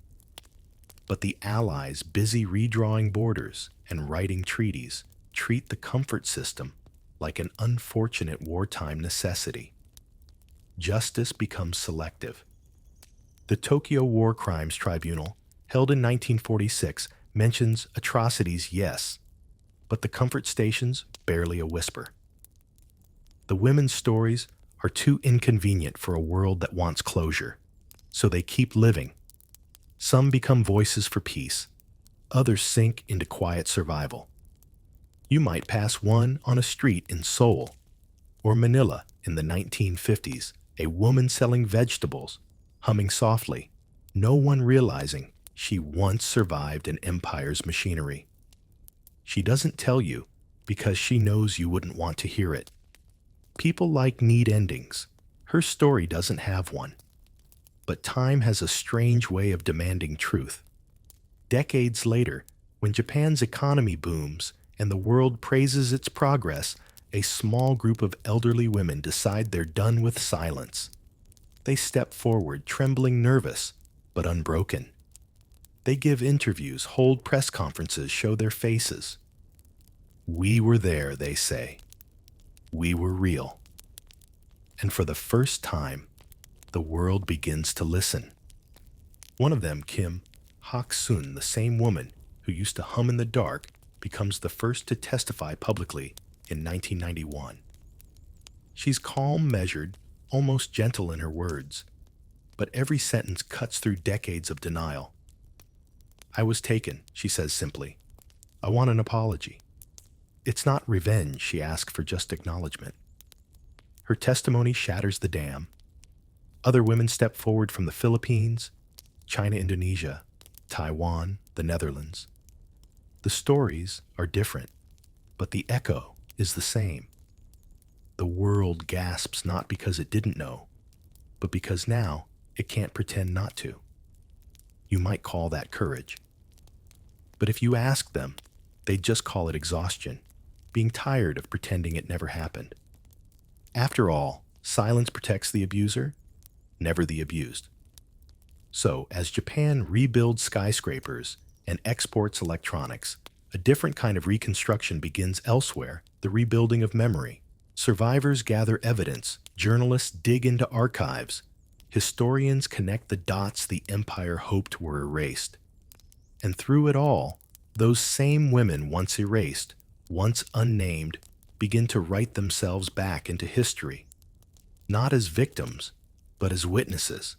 But the Allies, busy redrawing borders and writing treaties, treat the comfort system like an unfortunate wartime necessity. Justice becomes selective. The Tokyo War Crimes Tribunal, held in 1946, mentions atrocities, yes, but the comfort stations, barely a whisper. The women's stories are too inconvenient for a world that wants closure, so they keep living. Some become voices for peace, others sink into quiet survival. You might pass one on a street in Seoul or Manila in the 1950s, a woman selling vegetables, humming softly, no one realizing she once survived an empire's machinery. She doesn't tell you because she knows you wouldn't want to hear it. People like need endings. Her story doesn't have one. But time has a strange way of demanding truth. Decades later, when Japan's economy booms and the world praises its progress, a small group of elderly women decide they're done with silence. They step forward, trembling, nervous, but unbroken. They give interviews, hold press conferences, show their faces. We were there, they say. We were real. And for the first time, the world begins to listen. One of them, Kim Hak-sun, the same woman who used to hum in the dark, becomes the first to testify publicly in 1991. She's calm, measured, almost gentle in her words, but every sentence cuts through decades of denial. I was taken, she says simply. I want an apology. It's not revenge she asks for, just acknowledgement. Her testimony shatters the dam. Other women step forward from the Philippines, China, Indonesia, Taiwan, the Netherlands. The stories are different, but the echo is the same. The world gasps not because it didn't know, but because now it can't pretend not to. You might call that courage. But if you ask them, they'd just call it exhaustion, being tired of pretending it never happened. After all, silence protects the abuser, never the abused. So, as Japan rebuilds skyscrapers and exports electronics, a different kind of reconstruction begins elsewhere, the rebuilding of memory. Survivors gather evidence, journalists dig into archives, historians connect the dots the empire hoped were erased. And through it all, those same women once erased, once unnamed, begin to write themselves back into history, not as victims, but as witnesses.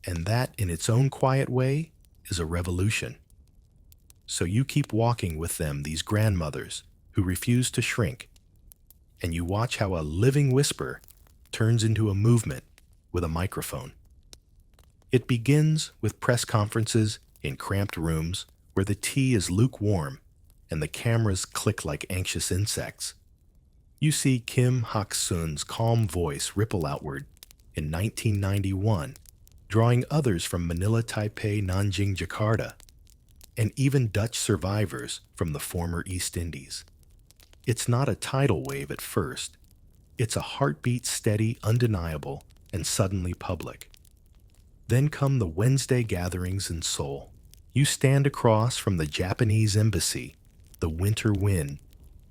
And that, in its own quiet way, is a revolution. So you keep walking with them, these grandmothers who refuse to shrink, and you watch how a living whisper turns into a movement with a microphone. It begins with press conferences in cramped rooms where the tea is lukewarm and the cameras click like anxious insects. You see Kim Hak-sun's calm voice ripple outward in 1991, drawing others from Manila, Taipei, Nanjing, Jakarta, and even Dutch survivors from the former East Indies. It's not a tidal wave at first. It's a heartbeat, steady, undeniable, and suddenly public. Then come the Wednesday gatherings in Seoul. You stand across from the Japanese embassy, the winter wind,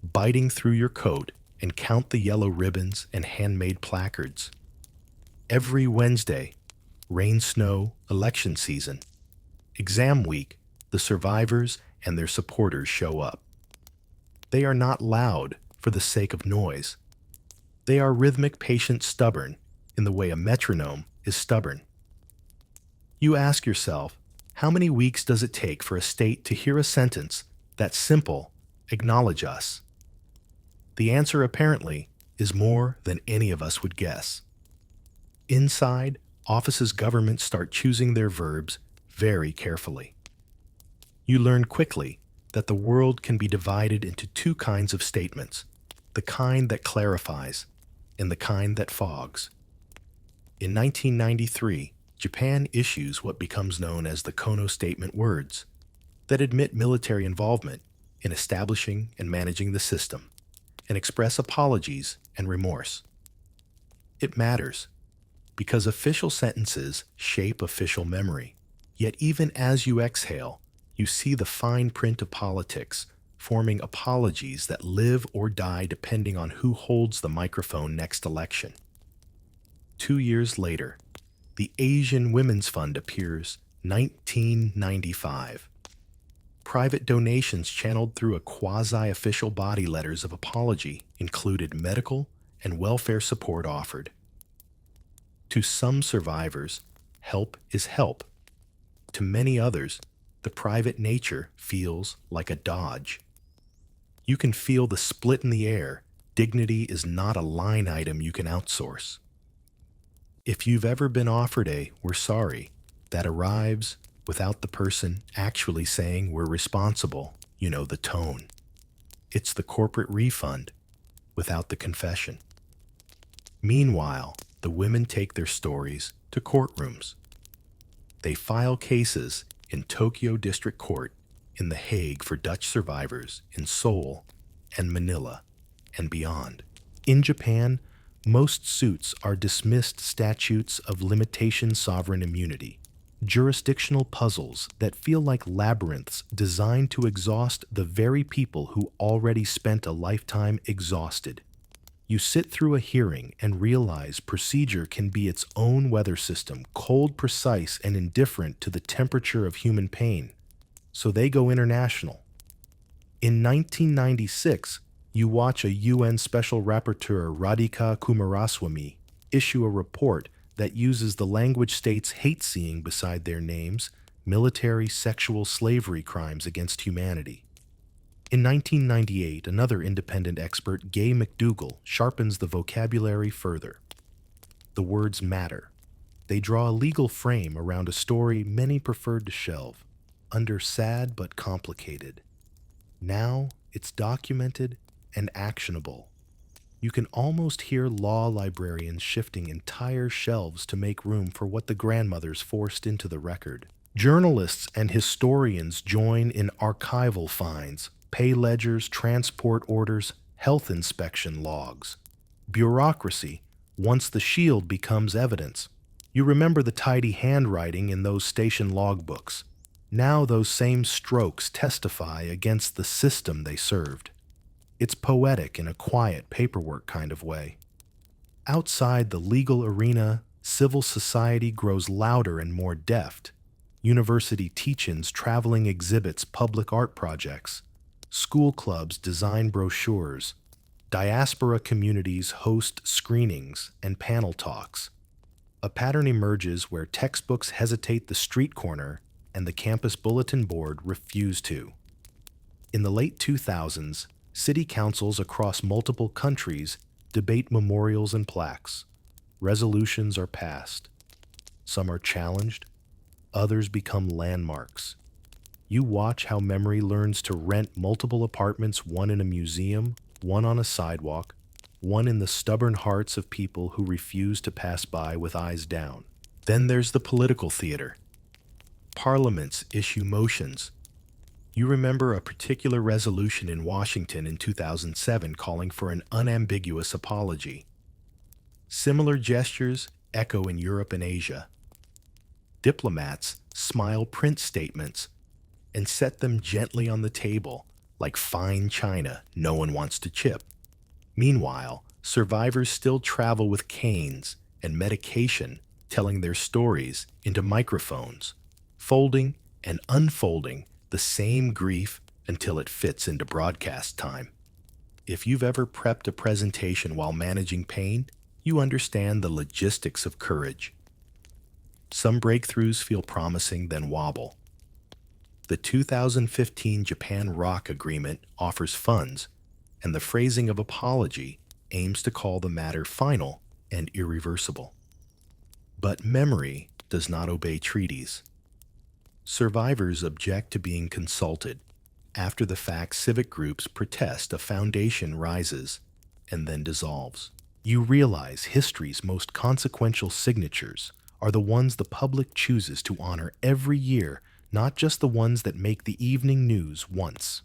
biting through your coat, and count the yellow ribbons and handmade placards. Every Wednesday, rain, snow, election season, exam week, the survivors and their supporters show up. They are not loud for the sake of noise. They are rhythmic, patient, stubborn, in the way a metronome is stubborn. You ask yourself, how many weeks does it take for a state to hear a sentence that's simple, acknowledge us? The answer, apparently, is more than any of us would guess. Inside, offices, governments start choosing their verbs very carefully. You learn quickly that the world can be divided into two kinds of statements, the kind that clarifies and the kind that fogs. In 1993, Japan issues what becomes known as the Kono Statement words that admit military involvement in establishing and managing the system and express apologies and remorse. It matters because official sentences shape official memory, yet even as you exhale, you see the fine print of politics forming apologies that live or die depending on who holds the microphone next election. 2 years later, the Asian Women's Fund appears, 1995. Private donations channeled through a quasi-official body letters of apology included medical and welfare support offered. To some survivors, help is help. To many others, the private nature feels like a dodge. You can feel the split in the air. Dignity is not a line item you can outsource. If you've ever been offered a "we're sorry" that arrives without the person actually saying we're responsible, you know the tone. It's the corporate refund without the confession. Meanwhile, the women take their stories to courtrooms. They file cases in Tokyo District Court, in The Hague for Dutch survivors, in Seoul and Manila, and beyond. In Japan, most suits are dismissed statutes of limitation sovereign immunity, jurisdictional puzzles that feel like labyrinths designed to exhaust the very people who already spent a lifetime exhausted. You sit through a hearing and realize procedure can be its own weather system, cold, precise, and indifferent to the temperature of human pain. So they go international. In 1996, you watch a UN Special Rapporteur, Radhika Kumaraswamy, issue a report that uses the language states hate seeing beside their names, military sexual slavery crimes against humanity. In 1998, another independent expert, Gay McDougall, sharpens the vocabulary further. The words matter. They draw a legal frame around a story many preferred to shelve, under sad but complicated. Now it's documented and actionable. You can almost hear law librarians shifting entire shelves to make room for what the grandmothers forced into the record. Journalists and historians join in archival finds, pay ledgers, transport orders, health inspection logs. Bureaucracy, once the shield becomes evidence. You remember the tidy handwriting in those station logbooks. Now those same strokes testify against the system they served. It's poetic in a quiet paperwork kind of way. Outside the legal arena, civil society grows louder and more deft. University teach-ins, traveling exhibits, public art projects. School clubs design brochures. Diaspora communities host screenings and panel talks. A pattern emerges where textbooks hesitate the street corner and the campus bulletin board refuse to. In the late 2000s, city councils across multiple countries debate memorials and plaques. Resolutions are passed. Some are challenged. Others become landmarks. You watch how memory learns to rent multiple apartments, one in a museum, one on a sidewalk, one in the stubborn hearts of people who refuse to pass by with eyes down. Then there's the political theater. Parliaments issue motions. You remember a particular resolution in Washington in 2007 calling for an unambiguous apology. Similar gestures echo in Europe and Asia. Diplomats smile print statements and set them gently on the table like fine china no one wants to chip. Meanwhile, survivors still travel with canes and medication, telling their stories into microphones, folding and unfolding the same grief until it fits into broadcast time. If you've ever prepped a presentation while managing pain, you understand the logistics of courage. Some breakthroughs feel promising, then wobble. The 2015 Japan ROC agreement offers funds, and the phrasing of apology aims to call the matter final and irreversible. But memory does not obey treaties. Survivors object to being consulted. After the fact, civic groups protest, a foundation rises and then dissolves. You realize history's most consequential signatures are the ones the public chooses to honor every year, not just the ones that make the evening news once.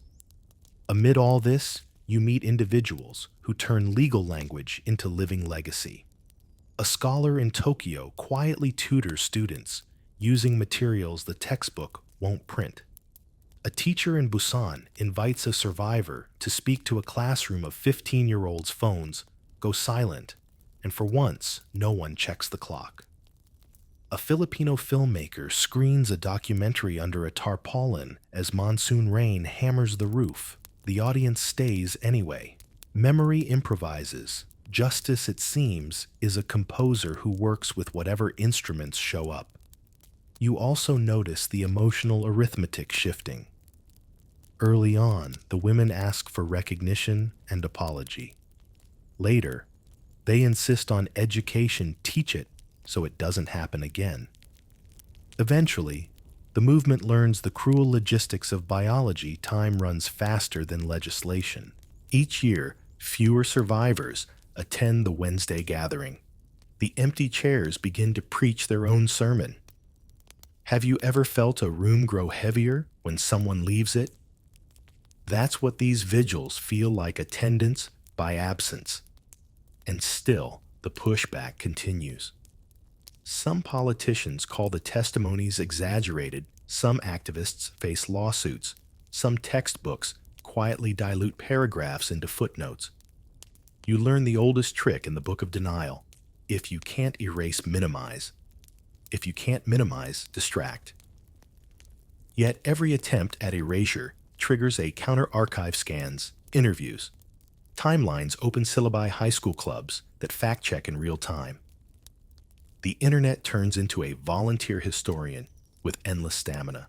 Amid all this, you meet individuals who turn legal language into living legacy. A scholar in Tokyo quietly tutors students using materials the textbook won't print. A teacher in Busan invites a survivor to speak to a classroom of 15-year-olds' phones go silent, and for once, no one checks the clock. A Filipino filmmaker screens a documentary under a tarpaulin as monsoon rain hammers the roof. The audience stays anyway. Memory improvises. Justice, it seems, is a composer who works with whatever instruments show up. You also notice the emotional arithmetic shifting. Early on, the women ask for recognition and apology. Later, they insist on education, teach it so it doesn't happen again. Eventually, the movement learns the cruel logistics of biology. Time runs faster than legislation. Each year, fewer survivors attend the Wednesday gathering. The empty chairs begin to preach their own sermon. Have you ever felt a room grow heavier when someone leaves it? That's what these vigils feel like, attendance by absence. And still, the pushback continues. Some politicians call the testimonies exaggerated, some activists face lawsuits, some textbooks quietly dilute paragraphs into footnotes. You learn the oldest trick in the Book of Denial. If you can't erase, minimize. If you can't minimize, distract. Yet every attempt at erasure triggers a counter-archive scans, interviews, timelines, open syllabi, high school clubs that fact-check in real time. The internet turns into a volunteer historian with endless stamina.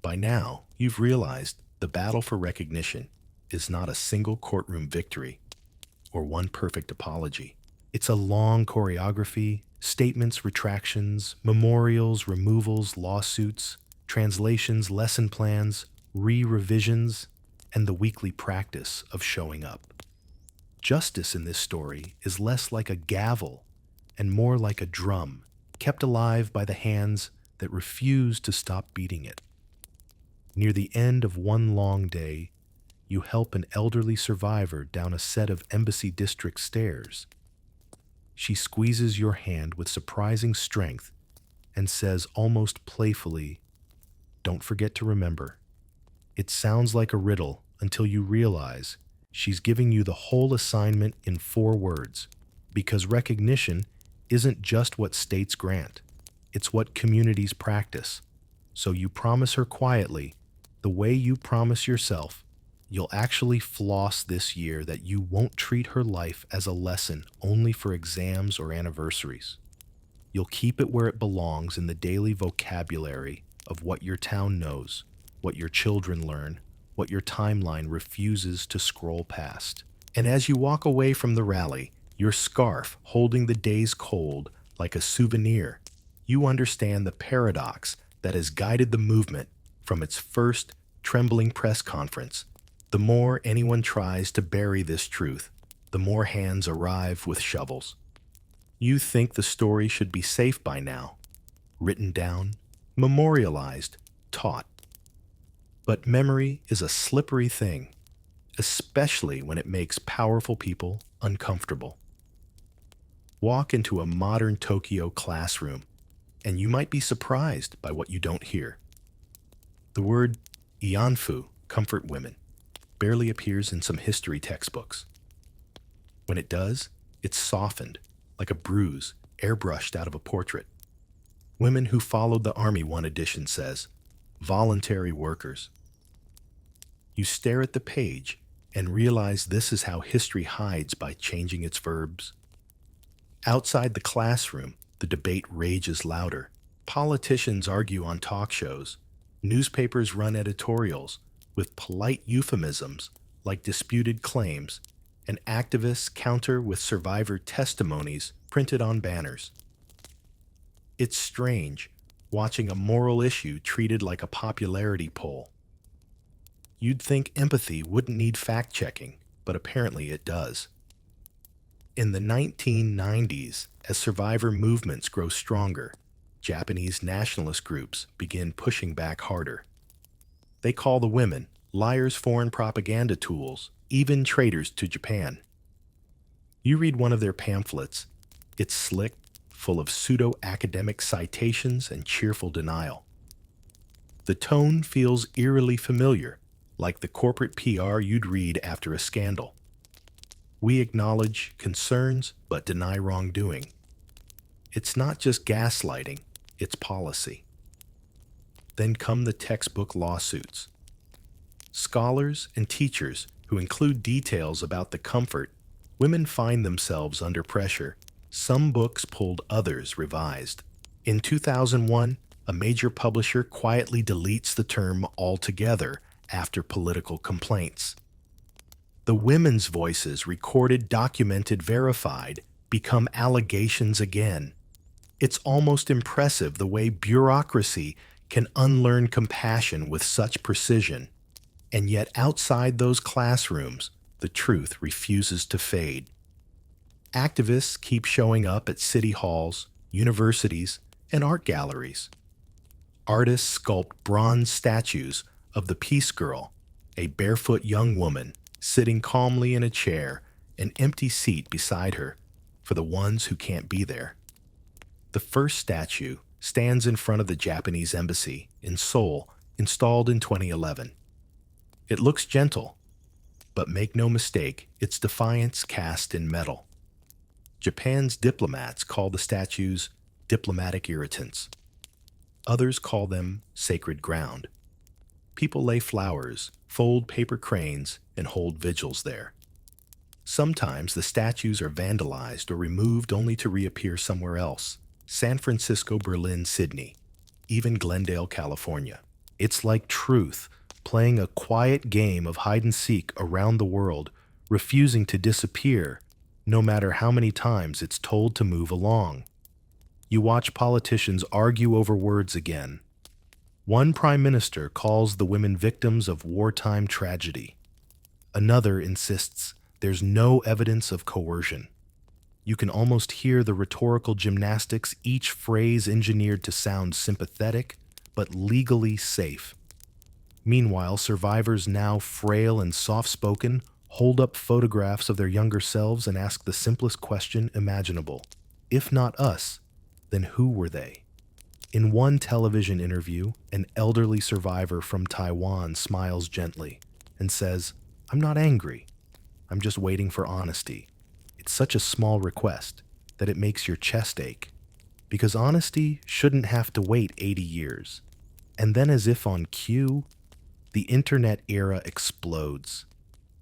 By now, you've realized the battle for recognition is not a single courtroom victory or one perfect apology. It's a long choreography, statements, retractions, memorials, removals, lawsuits, translations, lesson plans, re-revisions, and the weekly practice of showing up. Justice in this story is less like a gavel and more like a drum, kept alive by the hands that refuse to stop beating it. Near the end of one long day, you help an elderly survivor down a set of Embassy District stairs. She squeezes your hand with surprising strength and says almost playfully, "Don't forget to remember." It sounds like a riddle until you realize she's giving you the whole assignment in 4 words, because recognition isn't just what states grant, it's what communities practice. So you promise her quietly, the way you promise yourself, you'll actually floss this year that you won't treat her life as a lesson only for exams or anniversaries. You'll keep it where it belongs in the daily vocabulary of what your town knows, what your children learn, what your timeline refuses to scroll past. And as you walk away from the rally, your scarf holding the day's cold like a souvenir, you understand the paradox that has guided the movement from its first trembling press conference. The more anyone tries to bury this truth, the more hands arrive with shovels. You think the story should be safe by now, written down, memorialized, taught. But memory is a slippery thing, especially when it makes powerful people uncomfortable. Walk into a modern Tokyo classroom, and you might be surprised by what you don't hear. The word ianfu, comfort women, barely appears in some history textbooks. When it does, it's softened, like a bruise airbrushed out of a portrait. Women who followed the army, one edition says, voluntary workers. You stare at the page and realize this is how history hides by changing its verbs. Outside the classroom, the debate rages louder. Politicians argue on talk shows. Newspapers run editorials with polite euphemisms like disputed claims, and activists counter with survivor testimonies printed on banners. It's strange watching a moral issue treated like a popularity poll. You'd think empathy wouldn't need fact-checking, but apparently it does. In the 1990s, as survivor movements grow stronger, Japanese nationalist groups begin pushing back harder. They call the women liars, foreign propaganda tools, even traitors to Japan. You read one of their pamphlets. It's slick, full of pseudo-academic citations and cheerful denial. The tone feels eerily familiar, like the corporate PR you'd read after a scandal. We acknowledge concerns but deny wrongdoing. It's not just gaslighting, it's policy. Then come the textbook lawsuits. Scholars and teachers who include details about the comfort, women find themselves under pressure. Some books pulled, others revised. In 2001, a major publisher quietly deletes the term altogether after political complaints. The women's voices, recorded, documented, verified, become allegations again. It's almost impressive the way bureaucracy can unlearn compassion with such precision. And yet outside those classrooms, the truth refuses to fade. Activists keep showing up at city halls, universities, and art galleries. Artists sculpt bronze statues of the Peace Girl, a barefoot young woman sitting calmly in a chair, an empty seat beside her, for the ones who can't be there. The first statue stands in front of the Japanese embassy in Seoul, installed in 2011. It looks gentle, but make no mistake, it's defiance cast in metal. Japan's diplomats call the statues diplomatic irritants. Others call them sacred ground. People lay flowers, fold paper cranes, and hold vigils there. Sometimes the statues are vandalized or removed only to reappear somewhere else. San Francisco, Berlin, Sydney, even Glendale, California. It's like truth, playing a quiet game of hide-and-seek around the world, refusing to disappear, no matter how many times it's told to move along. You watch politicians argue over words again. One prime minister calls the women victims of wartime tragedy. Another insists there's no evidence of coercion. You can almost hear the rhetorical gymnastics, each phrase engineered to sound sympathetic, but legally safe. Meanwhile, survivors, now frail and soft-spoken, hold up photographs of their younger selves and ask the simplest question imaginable. If not us, then who were they? In one television interview, an elderly survivor from Taiwan smiles gently and says, "I'm not angry. I'm just waiting for honesty." It's such a small request that it makes your chest ache, because honesty shouldn't have to wait 80 years. And then, as if on cue, the internet era explodes.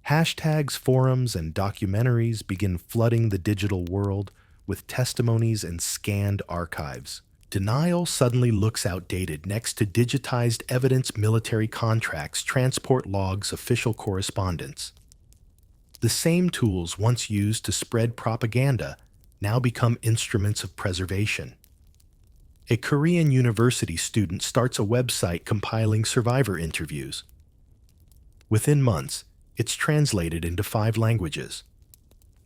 Hashtags, forums, and documentaries begin flooding the digital world with testimonies and scanned archives. Denial suddenly looks outdated next to digitized evidence, military contracts, transport logs, official correspondence. The same tools once used to spread propaganda now become instruments of preservation. A Korean university student starts a website compiling survivor interviews. Within months, it's translated into 5 languages.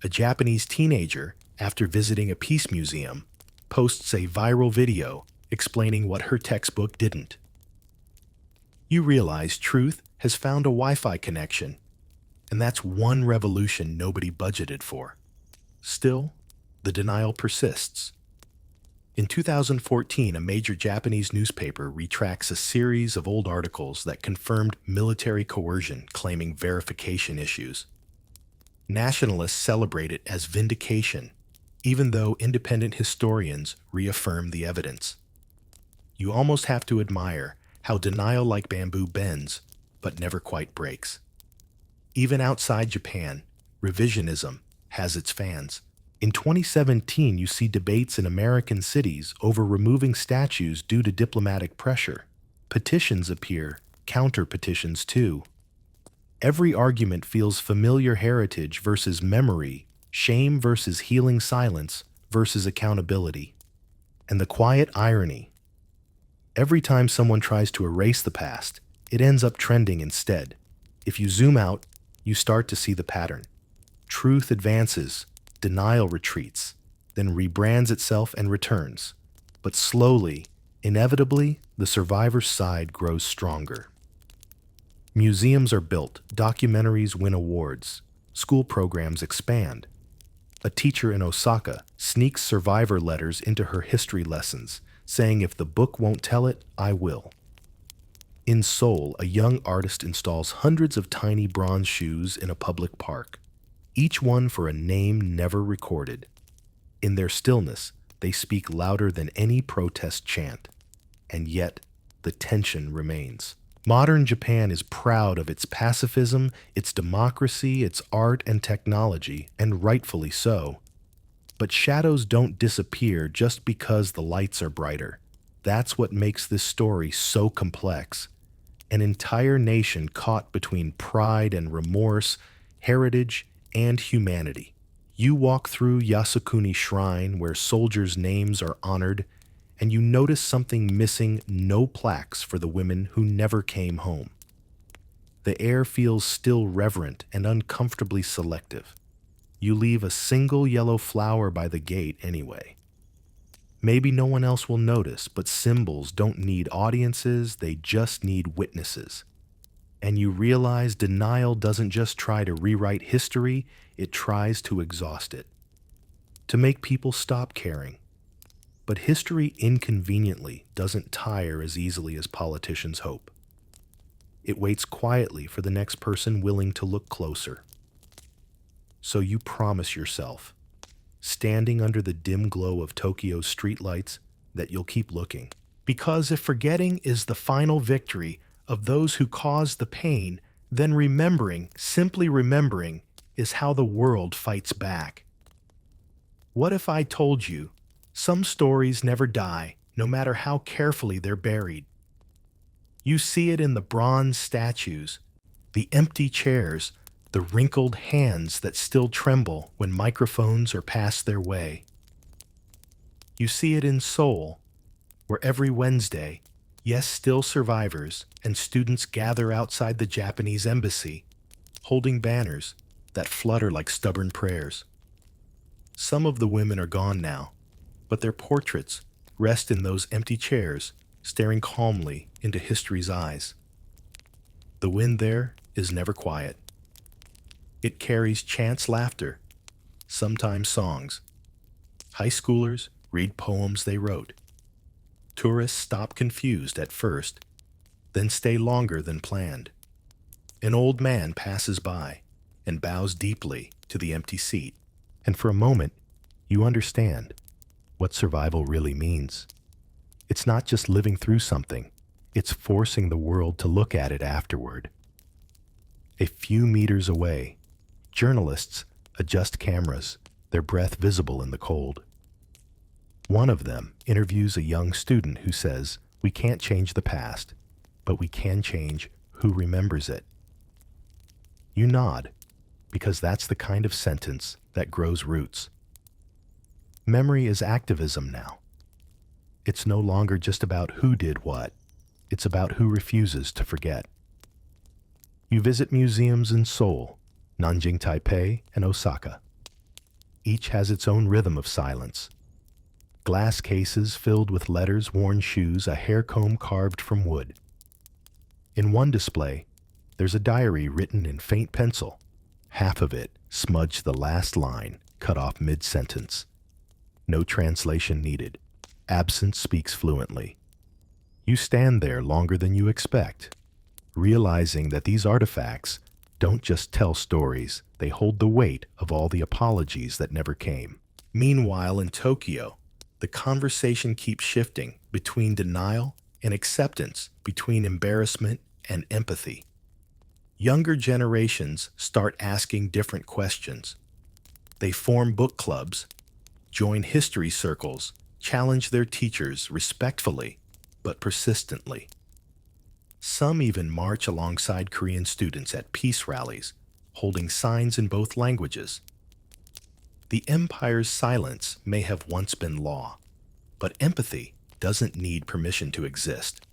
A Japanese teenager, after visiting a peace museum, posts a viral video explaining what her textbook didn't. You realize truth has found a Wi-Fi connection, and that's one revolution nobody budgeted for. Still, the denial persists. In 2014, a major Japanese newspaper retracts a series of old articles that confirmed military coercion, claiming verification issues. Nationalists celebrate it as vindication, even though independent historians reaffirm the evidence. You almost have to admire how denial like bamboo bends, but never quite breaks. Even outside Japan, revisionism has its fans. In 2017, you see debates in American cities over removing statues due to diplomatic pressure. Petitions appear, counter-petitions too. Every argument feels familiar: heritage versus memory, shame versus healing silence versus accountability. And the quiet irony: every time someone tries to erase the past, it ends up trending instead. If you zoom out, you start to see the pattern. Truth advances, denial retreats, then rebrands itself and returns. But slowly, inevitably, the survivor's side grows stronger. Museums are built, documentaries win awards, school programs expand. A teacher in Osaka sneaks survivor letters into her history lessons, saying, "If the book won't tell it, I will." In Seoul, a young artist installs hundreds of tiny bronze shoes in a public park, each one for a name never recorded. In their stillness, they speak louder than any protest chant. And yet, the tension remains. Modern Japan is proud of its pacifism, its democracy, its art and technology, and rightfully so. But shadows don't disappear just because the lights are brighter. That's what makes this story so complex. An entire nation caught between pride and remorse, heritage and humanity. You walk through Yasukuni Shrine, where soldiers' names are honored, and you notice something missing: no plaques for the women who never came home. The air feels still reverent and uncomfortably selective. You leave a single yellow flower by the gate anyway. Maybe no one else will notice, but symbols don't need audiences, they just need witnesses. And you realize denial doesn't just try to rewrite history, it tries to exhaust it. To make people stop caring. But history inconveniently doesn't tire as easily as politicians hope. It waits quietly for the next person willing to look closer. So you promise yourself, standing under the dim glow of Tokyo's streetlights, that you'll keep looking. Because if forgetting is the final victory of those who caused the pain, then remembering, simply remembering, is how the world fights back. What if I told you some stories never die, no matter how carefully they're buried? You see it in the bronze statues, the empty chairs, the wrinkled hands that still tremble when microphones are passed their way. You see it in Seoul, where every Wednesday, yes, still survivors and students gather outside the Japanese embassy, holding banners that flutter like stubborn prayers. Some of the women are gone now, but their portraits rest in those empty chairs, staring calmly into history's eyes. The wind there is never quiet. It carries chants laughter, sometimes songs. High schoolers read poems they wrote. Tourists stop confused at first, then stay longer than planned. An old man passes by and bows deeply to the empty seat, and for a moment, you understand what survival really means. It's not just living through something, it's forcing the world to look at it afterward. A few meters away, journalists adjust cameras, their breath visible in the cold. One of them interviews a young student who says, "We can't change the past, but we can change who remembers it." You nod, because that's the kind of sentence that grows roots. Memory is activism now. It's no longer just about who did what. It's about who refuses to forget. You visit museums in Seoul, Nanjing, Taipei, and Osaka. Each has its own rhythm of silence. Glass cases filled with letters, worn shoes, a hair comb carved from wood. In one display, there's a diary written in faint pencil. Half of it smudged the last line, cut off mid-sentence. No translation needed. Absence speaks fluently. You stand there longer than you expect, realizing that these artifacts don't just tell stories, they hold the weight of all the apologies that never came. Meanwhile, in Tokyo, the conversation keeps shifting between denial and acceptance, between embarrassment and empathy. Younger generations start asking different questions. They form book clubs, join history circles, challenge their teachers respectfully but persistently. Some even march alongside Korean students at peace rallies, holding signs in both languages. The empire's silence may have once been law, but empathy doesn't need permission to exist.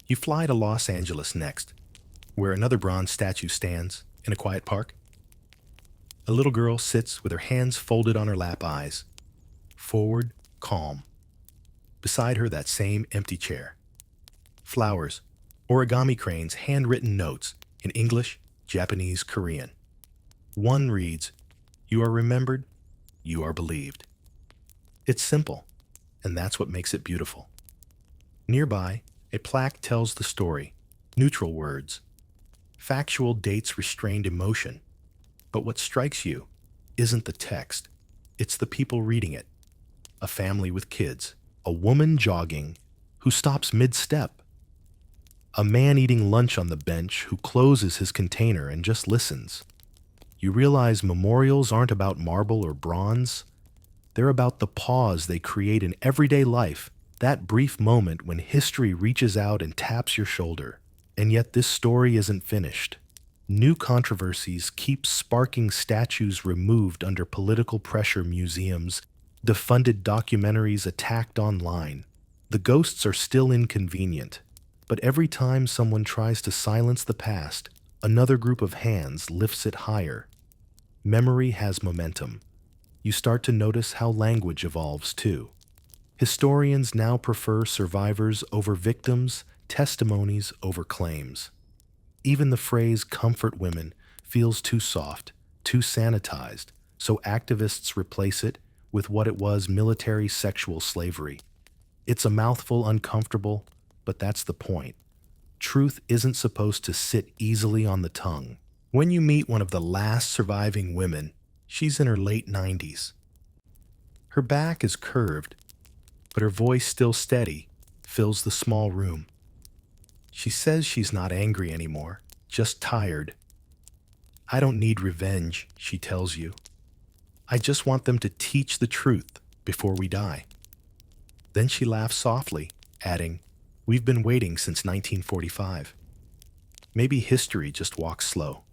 You fly to Los Angeles next, where another bronze statue stands in a quiet park. A little girl sits with her hands folded on her lap, eyes forward, calm. Beside her, that same empty chair. Flowers, origami cranes, handwritten notes in English, Japanese, Korean. One reads, "You are remembered, you are believed." It's simple, and that's what makes it beautiful. Nearby, a plaque tells the story, neutral words. Factual dates restrained emotion. But what strikes you isn't the text, it's the people reading it. A family with kids, a woman jogging who stops mid-step, a man eating lunch on the bench who closes his container and just listens. You realize memorials aren't about marble or bronze. They're about the pause they create in everyday life, that brief moment when history reaches out and taps your shoulder. And yet this story isn't finished. New controversies keep sparking, statues removed under political pressure, museums, defunded documentaries attacked online. The ghosts are still inconvenient, but every time someone tries to silence the past, another group of hands lifts it higher. Memory has momentum. You start to notice how language evolves too. Historians now prefer survivors over victims, testimonies over claims. Even the phrase "comfort women" feels too soft, too sanitized, so activists replace it with what it was military sexual slavery. It's a mouthful uncomfortable, but that's the point. Truth isn't supposed to sit easily on the tongue. When you meet one of the last surviving women, she's in her late 90s. Her back is curved, but her voice still steady, fills the small room. She says she's not angry anymore, just tired. I don't need revenge, she tells you. I just want them to teach the truth before we die. Then she laughs softly, adding, "We've been waiting since 1945. Maybe history just walks slow."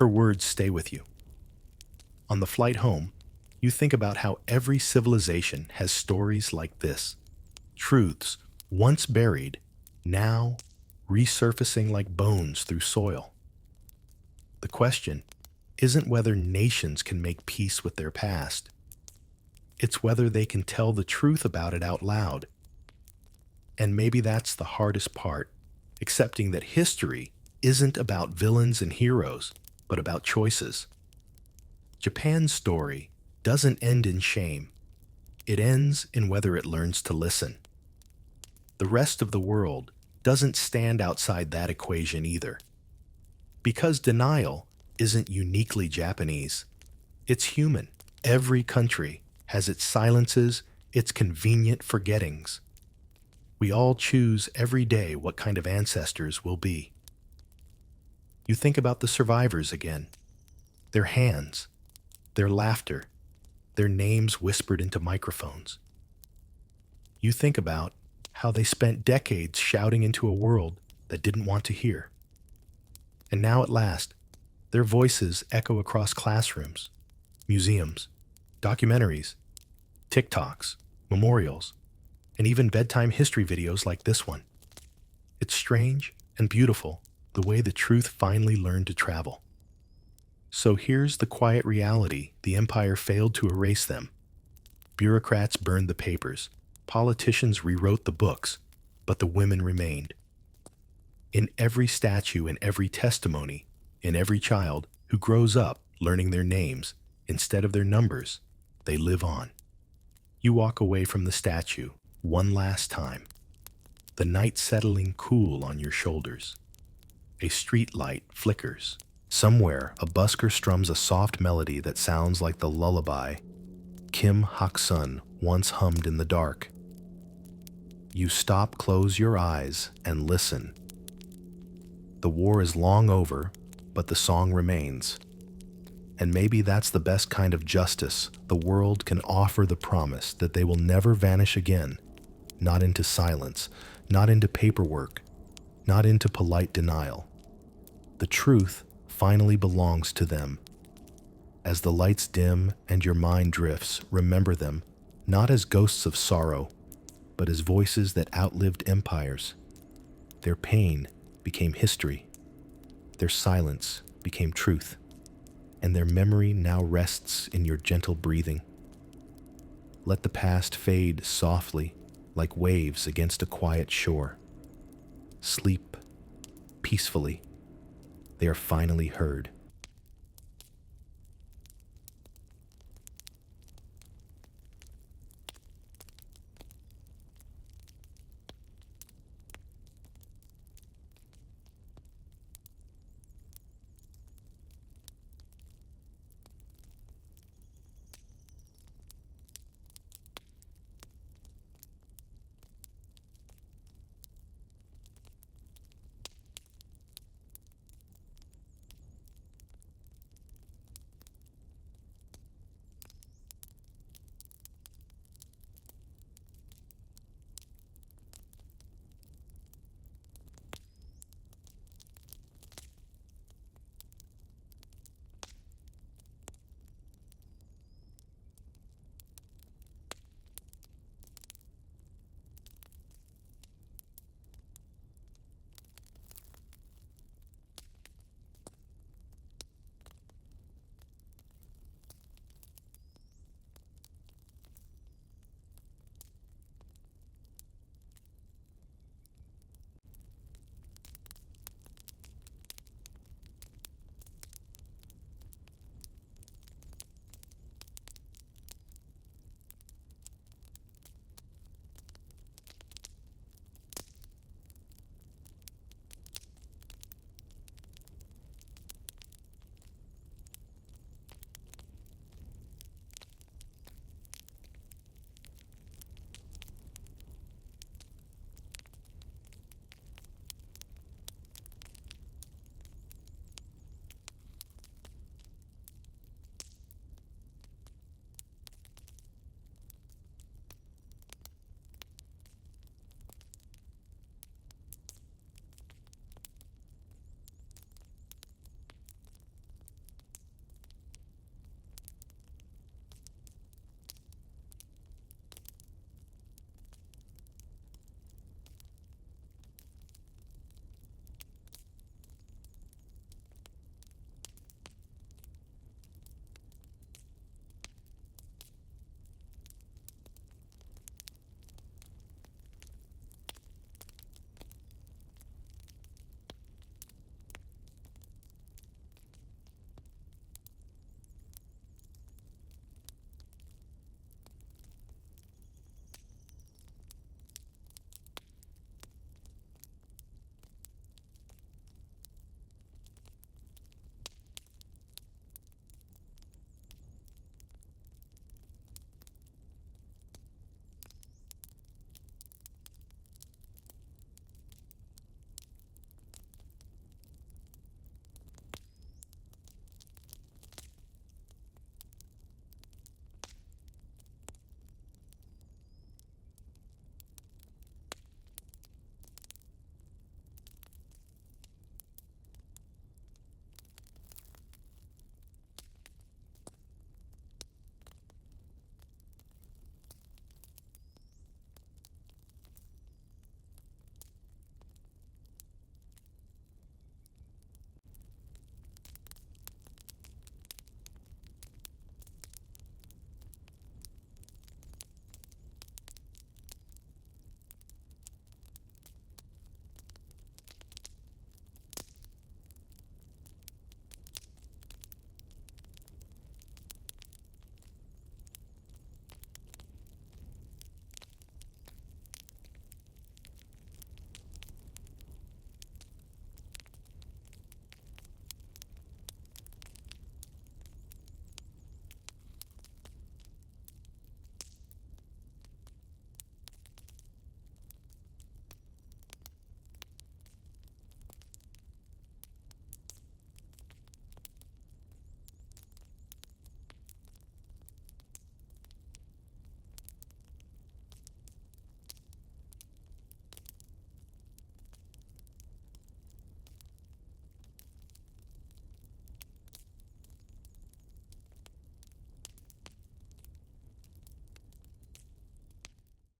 Her words stay with you. On the flight home, you think about how every civilization has stories like this. Truths once buried, now resurfacing like bones through soil. The question isn't whether nations can make peace with their past. It's whether they can tell the truth about it out loud. And maybe that's the hardest part, accepting that history isn't about villains and heroes, but about choices. Japan's story doesn't end in shame. It ends in whether it learns to listen. The rest of the world doesn't stand outside that equation either. Because denial isn't uniquely Japanese. It's human. Every country has its silences, its convenient forgettings. We all choose every day what kind of ancestors we'll be. You think about the survivors again. Their hands, their laughter, their names whispered into microphones. You think about how they spent decades shouting into a world that didn't want to hear. And now at last, their voices echo across classrooms, museums, documentaries, TikToks, memorials, and even bedtime history videos like this one. It's strange and beautiful the way the truth finally learned to travel. So here's the quiet reality: the empire failed to erase them. Bureaucrats burned the papers, politicians rewrote the books, but the women remained. In every statue, in every testimony, in every child who grows up learning their names instead of their numbers, they live on. You walk away from the statue one last time, the night settling cool on your shoulders. A street light flickers. Somewhere, a busker strums a soft melody that sounds like the lullaby Kim Hak-sun once hummed in the dark. You stop, close your eyes, and listen. The war is long over, but the song remains. And maybe that's the best kind of justice the world can offer: the promise that they will never vanish again, not into silence, not into paperwork, not into polite denial. The truth finally belongs to them. As the lights dim and your mind drifts, remember them not as ghosts of sorrow, but as voices that outlived empires. Their pain became history. Their silence became truth. And their memory now rests in your gentle breathing. Let the past fade softly, like waves against a quiet shore. Sleep peacefully. They are finally heard.